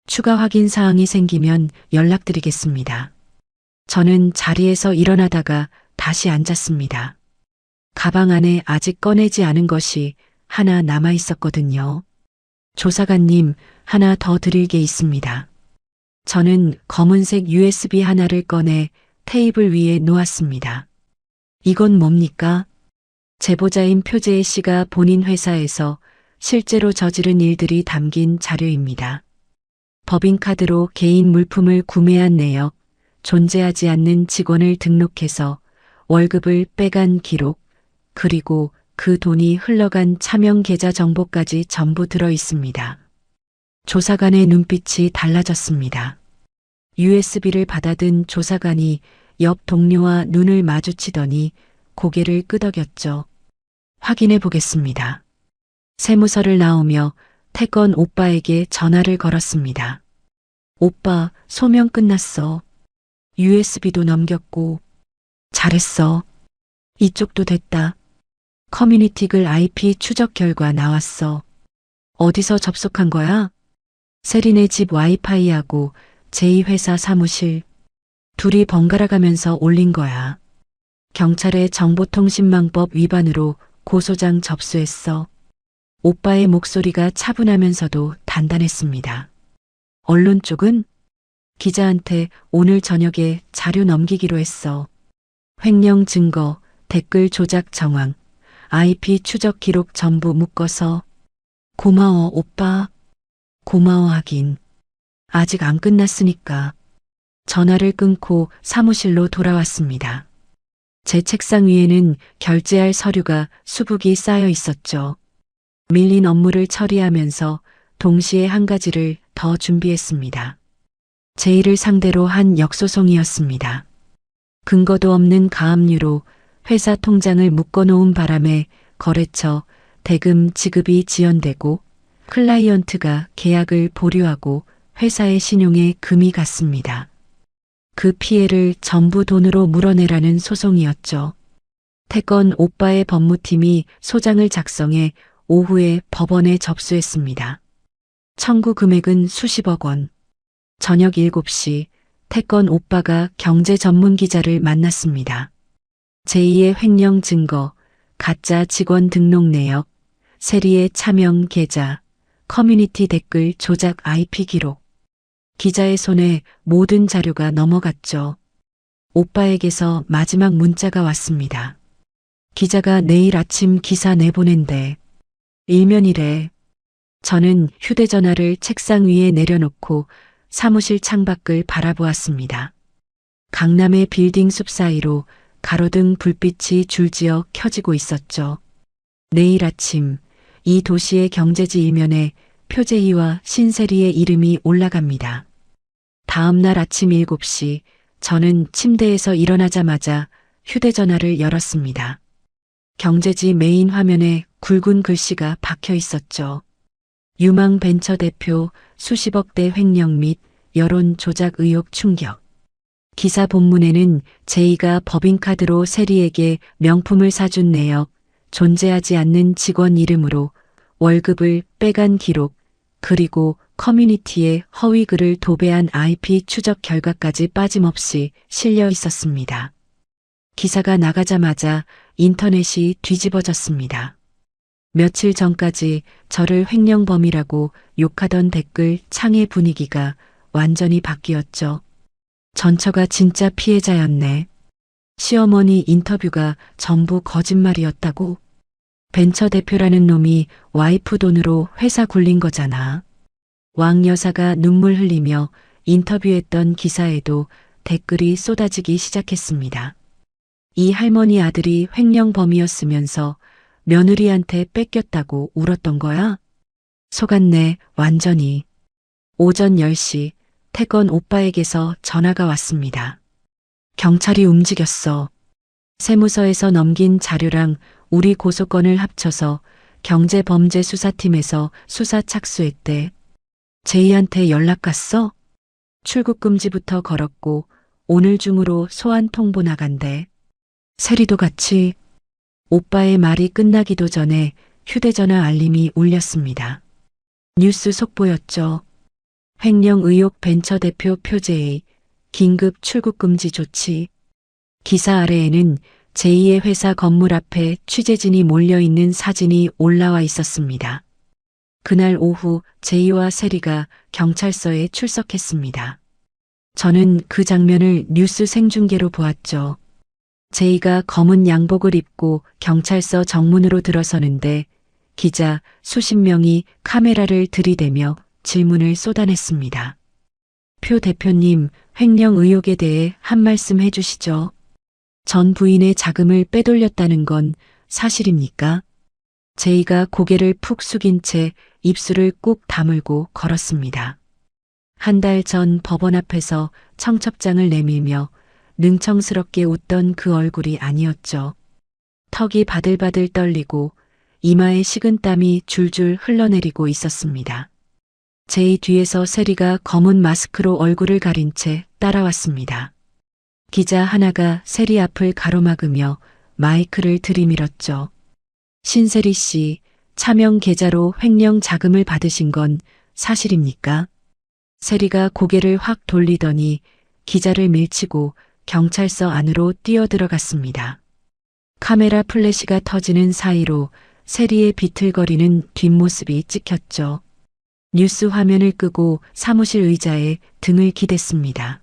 추가 확인 사항이 생기면 연락드리겠습니다. 저는 자리에서 일어나다가 다시 앉았습니다. 가방 안에 아직 꺼내지 않은 것이 하나 남아 있었거든요. 조사관님, 하나 더 드릴 게 있습니다. 저는 검은색 USB 하나를 꺼내 테이블 위에 놓았습니다. 이건 뭡니까? 제보자인 표재혜 씨가 본인 회사에서 실제로 저지른 일들이 담긴 자료입니다. 법인카드로 개인 물품을 구매한 내역, 존재하지 않는 직원을 등록해서 월급을 빼간 기록, 그리고 그 돈이 흘러간 차명 계좌 정보까지 전부 들어 있습니다. 조사관의 눈빛이 달라졌습니다. USB를 받아든 조사관이 옆 동료와 눈을 마주치더니 고개를 끄덕였죠. 확인해 보겠습니다. 세무서를 나오며 태건 오빠에게 전화를 걸었습니다. 오빠, 소명 끝났어. USB도 넘겼고. 잘했어. 이쪽도 됐다. 커뮤니티 글 IP 추적 결과 나왔어. 어디서 접속한 거야? 세린의 집 와이파이하고 제2회사 사무실. 둘이 번갈아 가면서 올린 거야. 경찰에 정보통신망법 위반으로 고소장 접수했어. 오빠의 목소리가 차분하면서도 단단했습니다. 언론 쪽은? 기자한테 오늘 저녁에 자료 넘기기로 했어. 횡령 증거, 댓글 조작 정황, IP 추적 기록 전부 묶어서. 고마워, 오빠. 고마워하긴. 아직 안 끝났으니까. 전화를 끊고 사무실로 돌아왔습니다. 제 책상 위에는 결제할 서류가 수북이 쌓여 있었죠. 밀린 업무를 처리하면서 동시에 한 가지를 더 준비했습니다. 제이를 상대로 한 역소송이었습니다. 근거도 없는 가압류로 회사 통장을 묶어놓은 바람에 거래처, 대금 지급이 지연되고 클라이언트가 계약을 보류하고 회사의 신용에 금이 갔습니다. 그 피해를 전부 돈으로 물어내라는 소송이었죠. 태건 오빠의 법무팀이 소장을 작성해 오후에 법원에 접수했습니다. 청구 금액은 수십억 원. 저녁 7시 태건 오빠가 경제 전문 기자를 만났습니다. 제2의 횡령 증거, 가짜 직원 등록 내역, 세리의 차명 계좌, 커뮤니티 댓글 조작 IP 기록. 기자의 손에 모든 자료가 넘어갔죠. 오빠에게서 마지막 문자가 왔습니다. 기자가 내일 아침 기사 내보낸대. 일면이래. 저는 휴대전화를 책상 위에 내려놓고 사무실 창밖을 바라보았습니다. 강남의 빌딩 숲 사이로 가로등 불빛이 줄지어 켜지고 있었죠. 내일 아침 이 도시의 경제지 일면에 표제이와 신세리의 이름이 올라갑니다. 다음 날 아침 7시 저는 침대에서 일어나자마자 휴대전화를 열었습니다. 경제지 메인 화면에 굵은 글씨가 박혀 있었죠. 유망 벤처 대표 수십억대 횡령 및 여론 조작 의혹 충격. 기사 본문에는 제이가 법인카드로 세리에게 명품을 사준 내역, 존재하지 않는 직원 이름으로 월급을 빼간 기록, 그리고 커뮤니티에 허위 글을 도배한 IP 추적 결과까지 빠짐없이 실려 있었습니다. 기사가 나가자마자 인터넷이 뒤집어졌습니다. 며칠 전까지 저를 횡령범이라고 욕하던 댓글 창의 분위기가 완전히 바뀌었죠. 전처가 진짜 피해자였네. 시어머니 인터뷰가 전부 거짓말이었다고. 벤처 대표라는 놈이 와이프 돈으로 회사 굴린 거잖아. 왕 여사가 눈물 흘리며 인터뷰했던 기사에도 댓글이 쏟아지기 시작했습니다. 이 할머니 아들이 횡령범이었으면서 며느리한테 뺏겼다고 울었던 거야? 속았네, 완전히. 오전 10시 태건 오빠에게서 전화가 왔습니다. 경찰이 움직였어. 세무서에서 넘긴 자료랑 우리 고소건을 합쳐서 경제범죄수사팀에서 수사 착수했대. 제이한테 연락 갔어? 출국 금지부터 걸었고 오늘 중으로 소환 통보 나간대. 세리도 같이. 오빠의 말이 끝나기도 전에 휴대전화 알림이 울렸습니다. 뉴스 속보였죠. 횡령 의혹 벤처 대표 표제의 긴급 출국 금지 조치. 기사 아래에는 제2의 회사 건물 앞에 취재진이 몰려있는 사진이 올라와 있었습니다. 그날 오후 제이와 세리가 경찰서에 출석했습니다. 저는 그 장면을 뉴스 생중계로 보았죠. 제이가 검은 양복을 입고 경찰서 정문으로 들어서는데 기자 수십 명이 카메라를 들이대며 질문을 쏟아냈습니다. 표 대표님, 횡령 의혹에 대해 한 말씀 해주시죠. 전 부인의 자금을 빼돌렸다는 건 사실입니까? 제이가 고개를 푹 숙인 채 입술을 꾹 다물고 걸었습니다. 한 달 전 법원 앞에서 청첩장을 내밀며 능청스럽게 웃던 그 얼굴이 아니었죠. 턱이 바들바들 떨리고 이마에 식은땀이 줄줄 흘러내리고 있었습니다. 제이 뒤에서 세리가 검은 마스크로 얼굴을 가린 채 따라왔습니다. 기자 하나가 세리 앞을 가로막으며 마이크를 들이밀었죠. 신세리 씨, 차명 계좌로 횡령 자금을 받으신 건 사실입니까? 세리가 고개를 확 돌리더니 기자를 밀치고 경찰서 안으로 뛰어들어갔습니다. 카메라 플래시가 터지는 사이로 세리의 비틀거리는 뒷모습이 찍혔죠. 뉴스 화면을 끄고 사무실 의자에 등을 기댔습니다.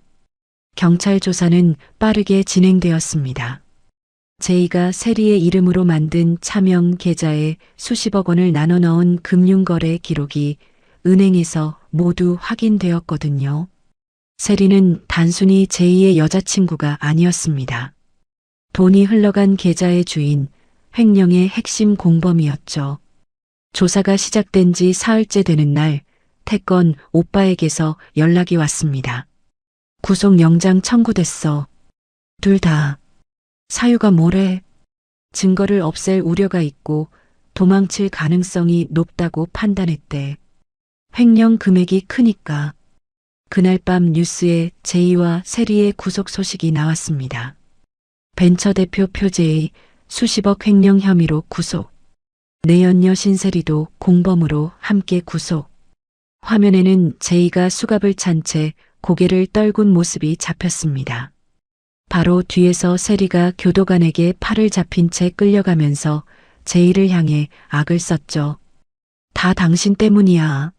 경찰 조사는 빠르게 진행되었습니다. 제이가 세리의 이름으로 만든 차명 계좌에 수십억 원을 나눠 넣은 금융거래 기록이 은행에서 모두 확인되었거든요. 세리는 단순히 제이의 여자친구가 아니었습니다. 돈이 흘러간 계좌의 주인, 횡령의 핵심 공범이었죠. 조사가 시작된 지 사흘째 되는 날, 태건 오빠에게서 연락이 왔습니다. 구속영장 청구됐어. 둘 다. 사유가 뭐래? 증거를 없앨 우려가 있고 도망칠 가능성이 높다고 판단했대. 횡령 금액이 크니까. 그날 밤 뉴스에 제이와 세리의 구속 소식이 나왔습니다. 벤처 대표 표제의 수십억 횡령 혐의로 구속. 내연녀 신세리도 공범으로 함께 구속. 화면에는 제이가 수갑을 찬 채 고개를 떨군 모습이 잡혔습니다. 바로 뒤에서 세리가 교도관에게 팔을 잡힌 채 끌려가면서 제이를 향해 악을 썼죠. 다 당신 때문이야.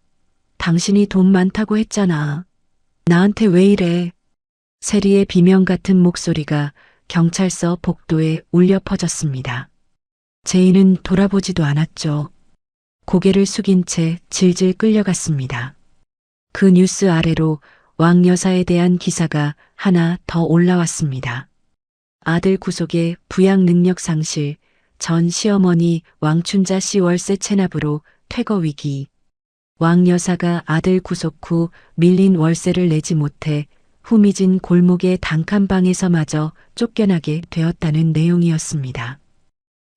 당신이 돈 많다고 했잖아. 나한테 왜 이래? 세리의 비명 같은 목소리가 경찰서 복도에 울려 퍼졌습니다. 제이는 돌아보지도 않았죠. 고개를 숙인 채 질질 끌려갔습니다. 그 뉴스 아래로 왕 여사에 대한 기사가 하나 더 올라왔습니다. 아들 구속에 부양 능력 상실, 전 시어머니 왕춘자 씨 월세 체납으로 퇴거 위기. 왕 여사가 아들 구속 후 밀린 월세를 내지 못해 후미진 골목의 단칸방에서마저 쫓겨나게 되었다는 내용이었습니다.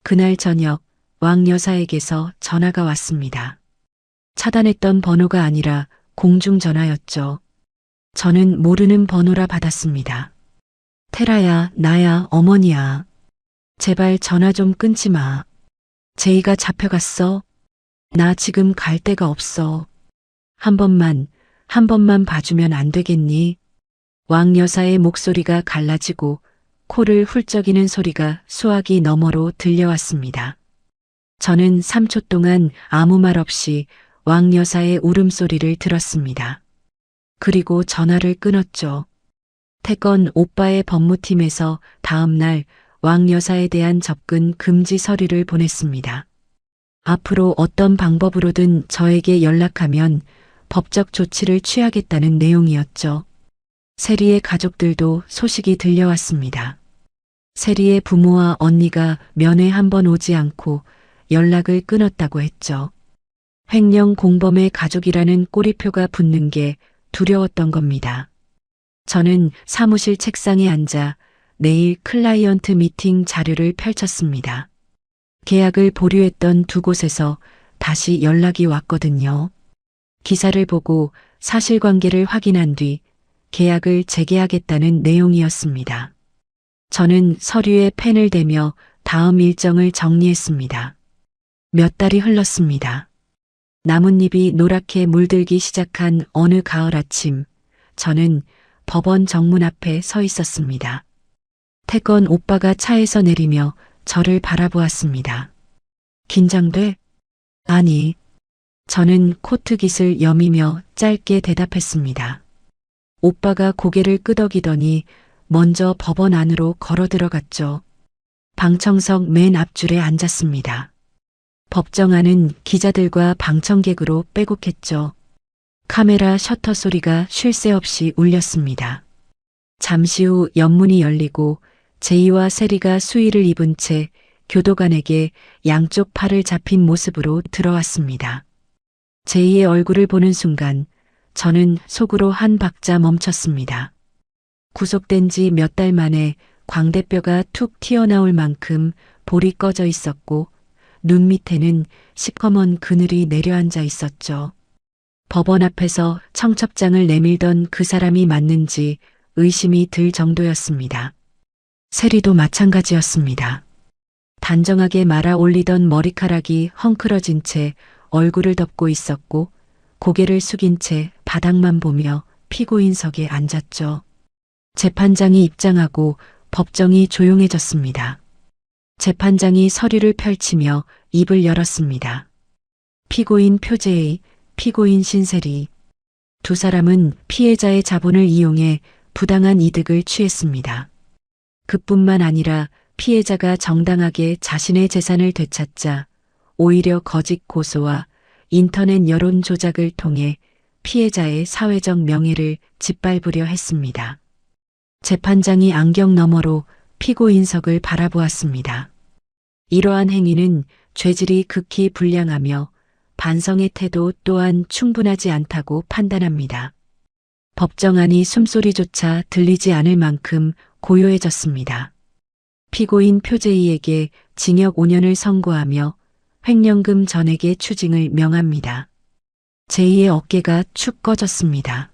그날 저녁 왕 여사에게서 전화가 왔습니다. 차단했던 번호가 아니라 공중전화였죠. 저는 모르는 번호라 받았습니다. 테라야, 나야, 어머니야. 제발 전화 좀 끊지 마. 제이가 잡혀갔어. 나 지금 갈 데가 없어. 한 번만 봐주면 안 되겠니? 왕 여사의 목소리가 갈라지고 코를 훌쩍이는 소리가 수화기 너머로 들려왔습니다. 저는 3초 동안 아무 말 없이 왕 여사의 울음소리를 들었습니다. 그리고 전화를 끊었죠. 태건 오빠의 법무팀에서 다음 날 왕 여사에 대한 접근 금지 서류를 보냈습니다. 앞으로 어떤 방법으로든 저에게 연락하면 법적 조치를 취하겠다는 내용이었죠. 세리의 가족들도 소식이 들려왔습니다. 세리의 부모와 언니가 면회 한 번 오지 않고 연락을 끊었다고 했죠. 횡령 공범의 가족이라는 꼬리표가 붙는 게 두려웠던 겁니다. 저는 사무실 책상에 앉아 내일 클라이언트 미팅 자료를 펼쳤습니다. 계약을 보류했던 두 곳에서 다시 연락이 왔거든요. 기사를 보고 사실관계를 확인한 뒤 계약을 재개하겠다는 내용이었습니다. 저는 서류에 펜을 대며 다음 일정을 정리했습니다. 몇 달이 흘렀습니다. 나뭇잎이 노랗게 물들기 시작한 어느 가을 아침, 저는 법원 정문 앞에 서 있었습니다. 태건 오빠가 차에서 내리며 저를 바라보았습니다. 긴장돼? 아니. 저는 코트깃을 여미며 짧게 대답했습니다. 오빠가 고개를 끄덕이더니 먼저 법원 안으로 걸어 들어갔죠. 방청석 맨 앞줄에 앉았습니다. 법정 안은 기자들과 방청객으로 빼곡했죠. 카메라 셔터 소리가 쉴 새 없이 울렸습니다. 잠시 후 연문이 열리고 제이와 세리가 수의를 입은 채 교도관에게 양쪽 팔을 잡힌 모습으로 들어왔습니다. 제이의 얼굴을 보는 순간 저는 속으로 한 박자 멈췄습니다. 구속된 지 몇 달 만에 광대뼈가 툭 튀어나올 만큼 볼이 꺼져 있었고 눈 밑에는 시커먼 그늘이 내려앉아 있었죠. 법원 앞에서 청첩장을 내밀던 그 사람이 맞는지 의심이 들 정도였습니다. 세리도 마찬가지였습니다. 단정하게 말아 올리던 머리카락이 헝클어진 채 얼굴을 덮고 있었고 고개를 숙인 채 바닥만 보며 피고인석에 앉았죠. 재판장이 입장하고 법정이 조용해졌습니다. 재판장이 서류를 펼치며 입을 열었습니다. 피고인 표제의, 피고인 신세리. 두 사람은 피해자의 자본을 이용해 부당한 이득을 취했습니다. 그뿐만 아니라 피해자가 정당하게 자신의 재산을 되찾자 오히려 거짓 고소와 인터넷 여론 조작을 통해 피해자의 사회적 명예를 짓밟으려 했습니다. 재판장이 안경 너머로 피고인석을 바라보았습니다. 이러한 행위는 죄질이 극히 불량하며 반성의 태도 또한 충분하지 않다고 판단합니다. 법정 안이 숨소리조차 들리지 않을 만큼 고요해졌습니다. 피고인 표제이에게 징역 5년을 선고하며 횡령금 전액의 추징을 명합니다. 제이의 어깨가 축 꺼졌습니다.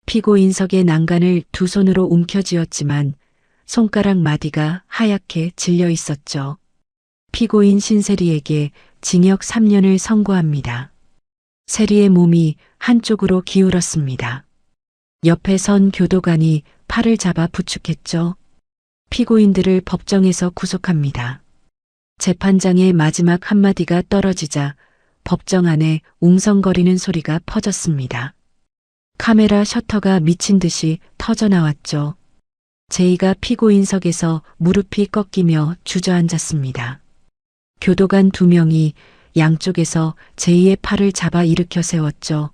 피고인석의 난간을 두 손으로 움켜쥐었지만 손가락 마디가 하얗게 질려 있었죠. 피고인 신세리에게 징역 3년을 선고합니다. 세리의 몸이 한쪽으로 기울었습니다. 옆에 선 교도관이 팔을 잡아 부축했죠. 피고인들을 법정에서 구속합니다. 재판장의 마지막 한마디가 떨어지자 법정 안에 웅성거리는 소리가 퍼졌습니다. 카메라 셔터가 미친 듯이 터져나왔죠. 제이가 피고인석에서 무릎이 꺾이며 주저앉았습니다. 교도관 2명이 양쪽에서 제이의 팔을 잡아 일으켜 세웠죠.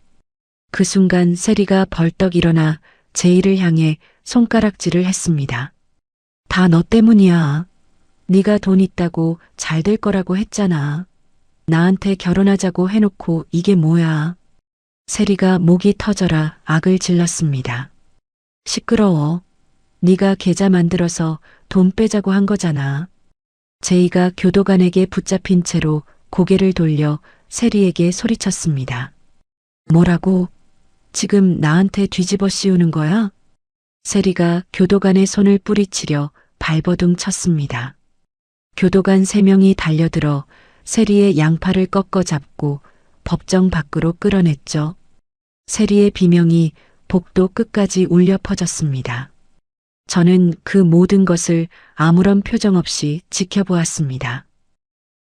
그 순간 세리가 벌떡 일어나 제이를 향해 손가락질을 했습니다. 다 너 때문이야. 네가 돈 있다고 잘 될 거라고 했잖아. 나한테 결혼하자고 해놓고 이게 뭐야. 세리가 목이 터져라 악을 질렀습니다. 시끄러워. 네가 계좌 만들어서 돈 빼자고 한 거잖아. 제이가 교도관에게 붙잡힌 채로 고개를 돌려 세리에게 소리쳤습니다. 뭐라고? 지금 나한테 뒤집어 씌우는 거야? 세리가 교도관의 손을 뿌리치려 발버둥 쳤습니다. 교도관 3명이 달려들어 세리의 양팔을 꺾어 잡고 법정 밖으로 끌어냈죠. 세리의 비명이 복도 끝까지 울려 퍼졌습니다. 저는 그 모든 것을 아무런 표정 없이 지켜보았습니다.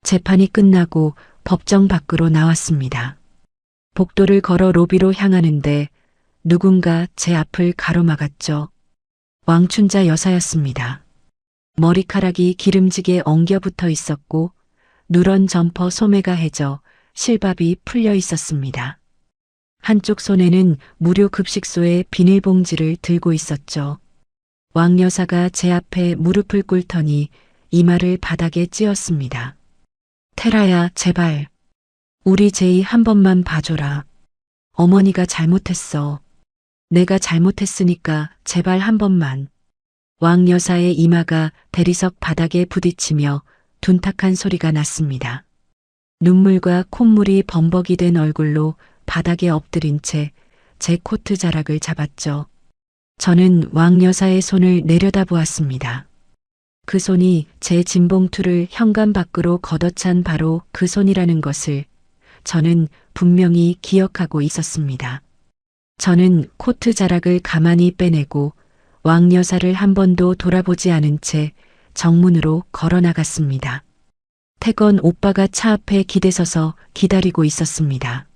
재판이 끝나고 법정 밖으로 나왔습니다. 복도를 걸어 로비로 향하는데 누군가 제 앞을 가로막았죠. 왕춘자 여사였습니다. 머리카락이 기름지게 엉겨붙어 있었고 누런 점퍼 소매가 해져 실밥이 풀려 있었습니다. 한쪽 손에는 무료 급식소의 비닐봉지를 들고 있었죠. 왕 여사가 제 앞에 무릎을 꿇더니 이마를 바닥에 찧었습니다. 테라야, 제발. 우리 제이 한 번만 봐줘라. 어머니가 잘못했어. 내가 잘못했으니까 제발 한 번만. 왕 여사의 이마가 대리석 바닥에 부딪히며 둔탁한 소리가 났습니다. 눈물과 콧물이 범벅이 된 얼굴로 바닥에 엎드린 채 제 코트 자락을 잡았죠. 저는 왕 여사의 손을 내려다보았습니다. 그 손이 제 진봉투를 현관 밖으로 걷어찬 바로 그 손이라는 것을 저는 분명히 기억하고 있었습니다. 저는 코트 자락을 가만히 빼내고 왕 여사를 한 번도 돌아보지 않은 채 정문으로 걸어 나갔습니다. 태건 오빠가 차 앞에 기대서서 기다리고 있었습니다.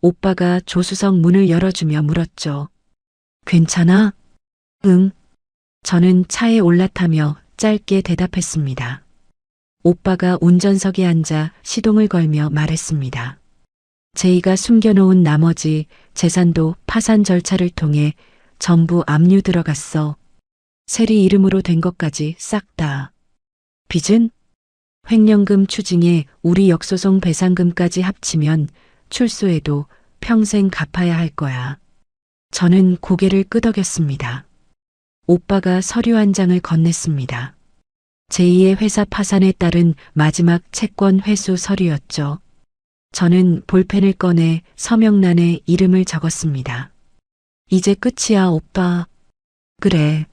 오빠가 조수석 문을 열어주며 물었죠. 괜찮아? 응. 저는 차에 올라타며 짧게 대답했습니다. 오빠가 운전석에 앉아 시동을 걸며 말했습니다. 제이가 숨겨놓은 나머지 재산도 파산 절차를 통해 전부 압류 들어갔어. 세리 이름으로 된 것까지 싹 다. 빚은? 횡령금 추징에 우리 역소송 배상금까지 합치면 출소해도 평생 갚아야 할 거야. 저는 고개를 끄덕였습니다. 오빠가 서류 한 장을 건넸습니다. 제2의 회사 파산에 따른 마지막 채권 회수 서류였죠. 저는 볼펜을 꺼내 서명란에 이름을 적었습니다. 이제 끝이야, 오빠. 그래.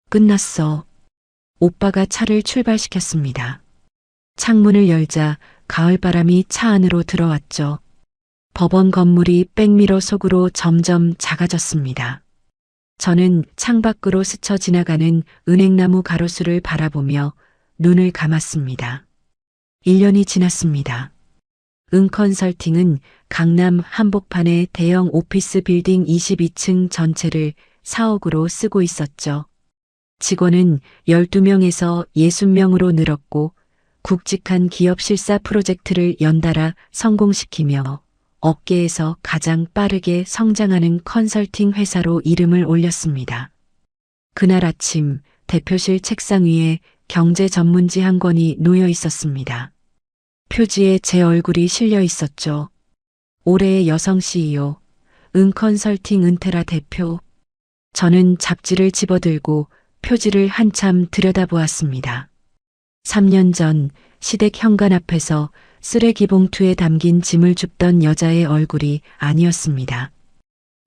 끝났어. 오빠가 차를 출발시켰습니다. 창문을 열자 가을바람이 차 안으로 들어왔죠. 법원 건물이 백미러 속으로 점점 작아졌습니다. 저는 창밖으로 스쳐 지나가는 은행나무 가로수를 바라보며 눈을 감았습니다. 1년이 지났습니다. 은컨설팅은 강남 한복판의 대형 오피스 빌딩 22층 전체를 사옥으로 쓰고 있었죠. 직원은 12명에서 60명으로 늘었고 굵직한 기업 실사 프로젝트를 연달아 성공시키며 업계에서 가장 빠르게 성장하는 컨설팅 회사로 이름을 올렸습니다. 그날 아침 대표실 책상 위에 경제 전문지 한 권이 놓여 있었습니다. 표지에 제 얼굴이 실려 있었죠. 올해의 여성 CEO, 은컨설팅 은테라 대표. 저는 잡지를 집어들고 표지를 한참 들여다보았습니다. 3년 전 시댁 현관 앞에서 쓰레기 봉투에 담긴 짐을 줍던 여자의 얼굴이 아니었습니다.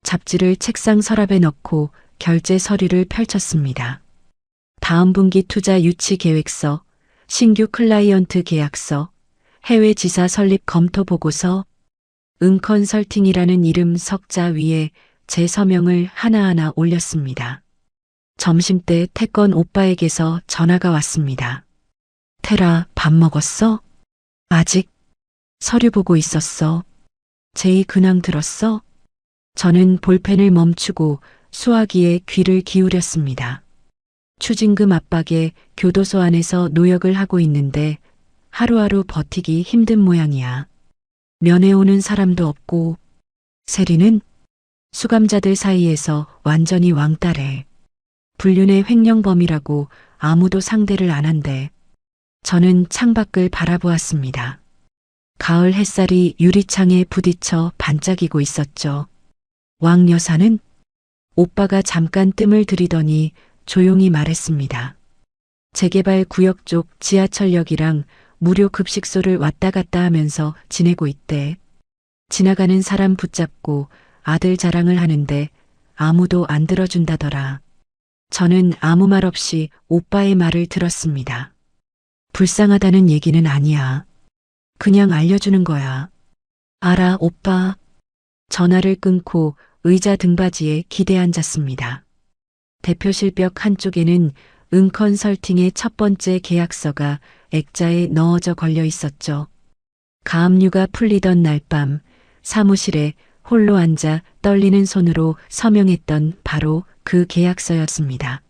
잡지를 책상 서랍에 넣고 결제 서류를 펼쳤습니다. 다음 분기 투자 유치 계획서, 신규 클라이언트 계약서, 해외 지사 설립 검토 보고서, 은컨설팅이라는 이름 석자 위에 제 서명을 하나하나 올렸습니다. 점심때 태권 오빠에게서 전화가 왔습니다. 테라, 밥 먹었어? 아직. 서류 보고 있었어. 제의 근황 들었어? 저는 볼펜을 멈추고 수화기에 귀를 기울였습니다. 추징금 압박에 교도소 안에서 노역을 하고 있는데 하루하루 버티기 힘든 모양이야. 면회 오는 사람도 없고, 세리는 수감자들 사이에서 완전히 왕따래. 불륜의 횡령범이라고 아무도 상대를 안 한대. 저는 창밖을 바라보았습니다. 가을 햇살이 유리창에 부딪혀 반짝이고 있었죠. 왕 여사는? 오빠가 잠깐 뜸을 들이더니 조용히 말했습니다. 재개발 구역 쪽 지하철역이랑 무료 급식소를 왔다 갔다 하면서 지내고 있대. 지나가는 사람 붙잡고 아들 자랑을 하는데 아무도 안 들어준다더라. 저는 아무 말 없이 오빠의 말을 들었습니다. 불쌍하다는 얘기는 아니야. 그냥 알려주는 거야. 알아, 오빠. 전화를 끊고 의자 등받이에 기대 앉았습니다. 대표실 벽 한쪽에는 은컨설팅의 첫 번째 계약서가 액자에 넣어져 걸려 있었죠. 가압류가 풀리던 날 밤 사무실에 홀로 앉아 떨리는 손으로 서명했던 바로 그 계약서였습니다.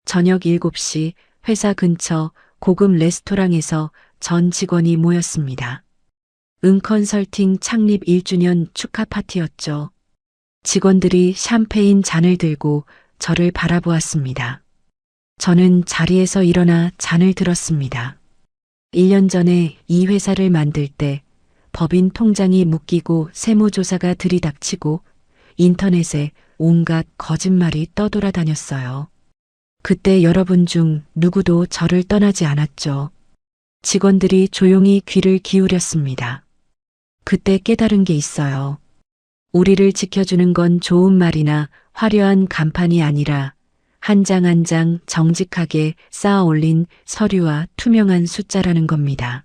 저녁 7시 회사 근처 고급 레스토랑에서 전 직원이 모였습니다. 은컨설팅 창립 1주년 축하 파티였죠. 직원들이 샴페인 잔을 들고 저를 바라보았습니다. 저는 자리에서 일어나 잔을 들었습니다. 1년 전에 이 회사를 만들 때 법인 통장이 묶이고 세무조사가 들이닥치고 인터넷에 온갖 거짓말이 떠돌아다녔어요. 그때 여러분 중 누구도 저를 떠나지 않았죠. 직원들이 조용히 귀를 기울였습니다. 그때 깨달은 게 있어요. 우리를 지켜주는 건 좋은 말이나 화려한 간판이 아니라 한 장 한 장 정직하게 쌓아 올린 서류와 투명한 숫자라는 겁니다.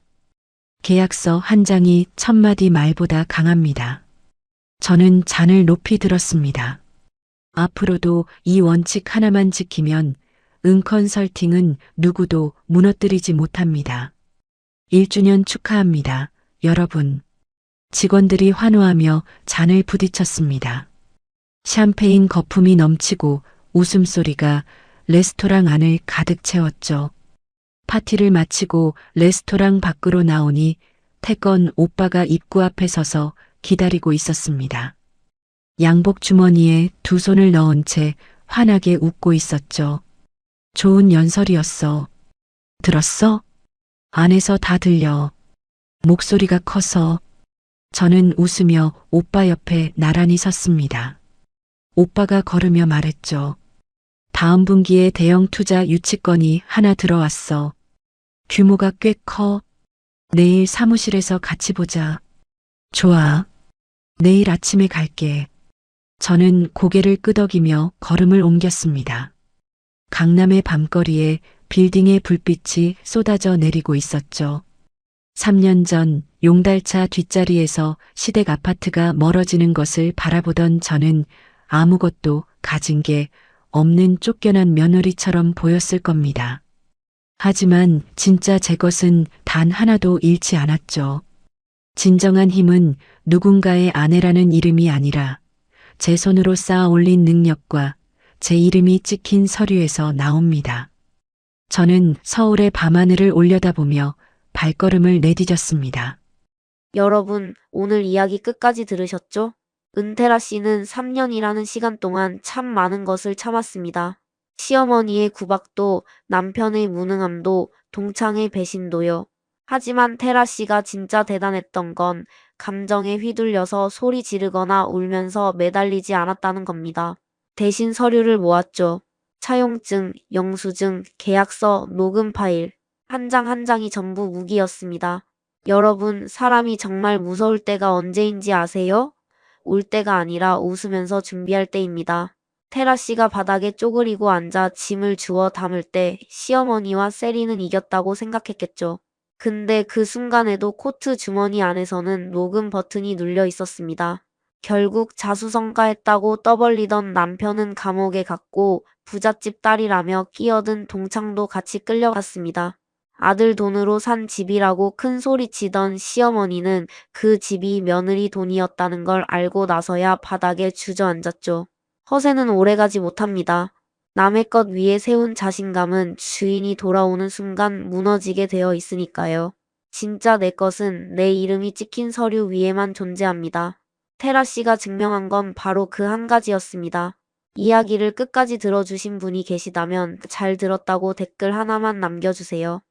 계약서 한 장이 1000마디 말보다 강합니다. 저는 잔을 높이 들었습니다. 앞으로도 이 원칙 하나만 지키면 은컨설팅은 누구도 무너뜨리지 못합니다. 1주년 축하합니다, 여러분. 직원들이 환호하며 잔을 부딪혔습니다. 샴페인 거품이 넘치고 웃음소리가 레스토랑 안을 가득 채웠죠. 파티를 마치고 레스토랑 밖으로 나오니 태권 오빠가 입구 앞에 서서 기다리고 있었습니다. 양복 주머니에 두 손을 넣은 채 환하게 웃고 있었죠. 좋은 연설이었어. 들었어? 안에서 다 들려. 목소리가 커서. 저는 웃으며 오빠 옆에 나란히 섰습니다. 오빠가 걸으며 말했죠. 다음 분기에 대형 투자 유치건이 하나 들어왔어. 규모가 꽤 커. 내일 사무실에서 같이 보자. 좋아. 내일 아침에 갈게. 저는 고개를 끄덕이며 걸음을 옮겼습니다. 강남의 밤거리에 빌딩의 불빛이 쏟아져 내리고 있었죠. 3년 전 용달차 뒷자리에서 시댁 아파트가 멀어지는 것을 바라보던 저는 아무것도 가진 게 없는 쫓겨난 며느리처럼 보였을 겁니다. 하지만 진짜 제 것은 단 하나도 잃지 않았죠. 진정한 힘은 누군가의 아내라는 이름이 아니라 제 손으로 쌓아 올린 능력과 제 이름이 찍힌 서류에서 나옵니다. 저는 서울의 밤하늘을 올려다보며 발걸음을 내디뎠습니다. 여러분, 오늘 이야기 끝까지 들으셨죠? 은테라 씨는 3년이라는 시간 동안 참 많은 것을 참았습니다. 시어머니의 구박도, 남편의 무능함도, 동창의 배신도요. 하지만 테라 씨가 진짜 대단했던 건 감정에 휘둘려서 소리 지르거나 울면서 매달리지 않았다는 겁니다. 대신 서류를 모았죠. 차용증, 영수증, 계약서, 녹음 파일. 한 장 한 장이 전부 무기였습니다. 여러분, 사람이 정말 무서울 때가 언제인지 아세요? 울 때가 아니라 웃으면서 준비할 때입니다. 테라 씨가 바닥에 쪼그리고 앉아 짐을 주워 담을 때 시어머니와 세리는 이겼다고 생각했겠죠. 근데 그 순간에도 코트 주머니 안에서는 녹음 버튼이 눌려 있었습니다. 결국 자수성가했다고 떠벌리던 남편은 감옥에 갔고 부잣집 딸이라며 끼어든 동창도 같이 끌려갔습니다. 아들 돈으로 산 집이라고 큰 소리 치던 시어머니는 그 집이 며느리 돈이었다는 걸 알고 나서야 바닥에 주저앉았죠. 허세는 오래가지 못합니다. 남의 것 위에 세운 자신감은 주인이 돌아오는 순간 무너지게 되어 있으니까요. 진짜 내 것은 내 이름이 찍힌 서류 위에만 존재합니다. 테라 씨가 증명한 건 바로 그 한 가지였습니다. 이야기를 끝까지 들어주신 분이 계시다면 잘 들었다고 댓글 하나만 남겨주세요.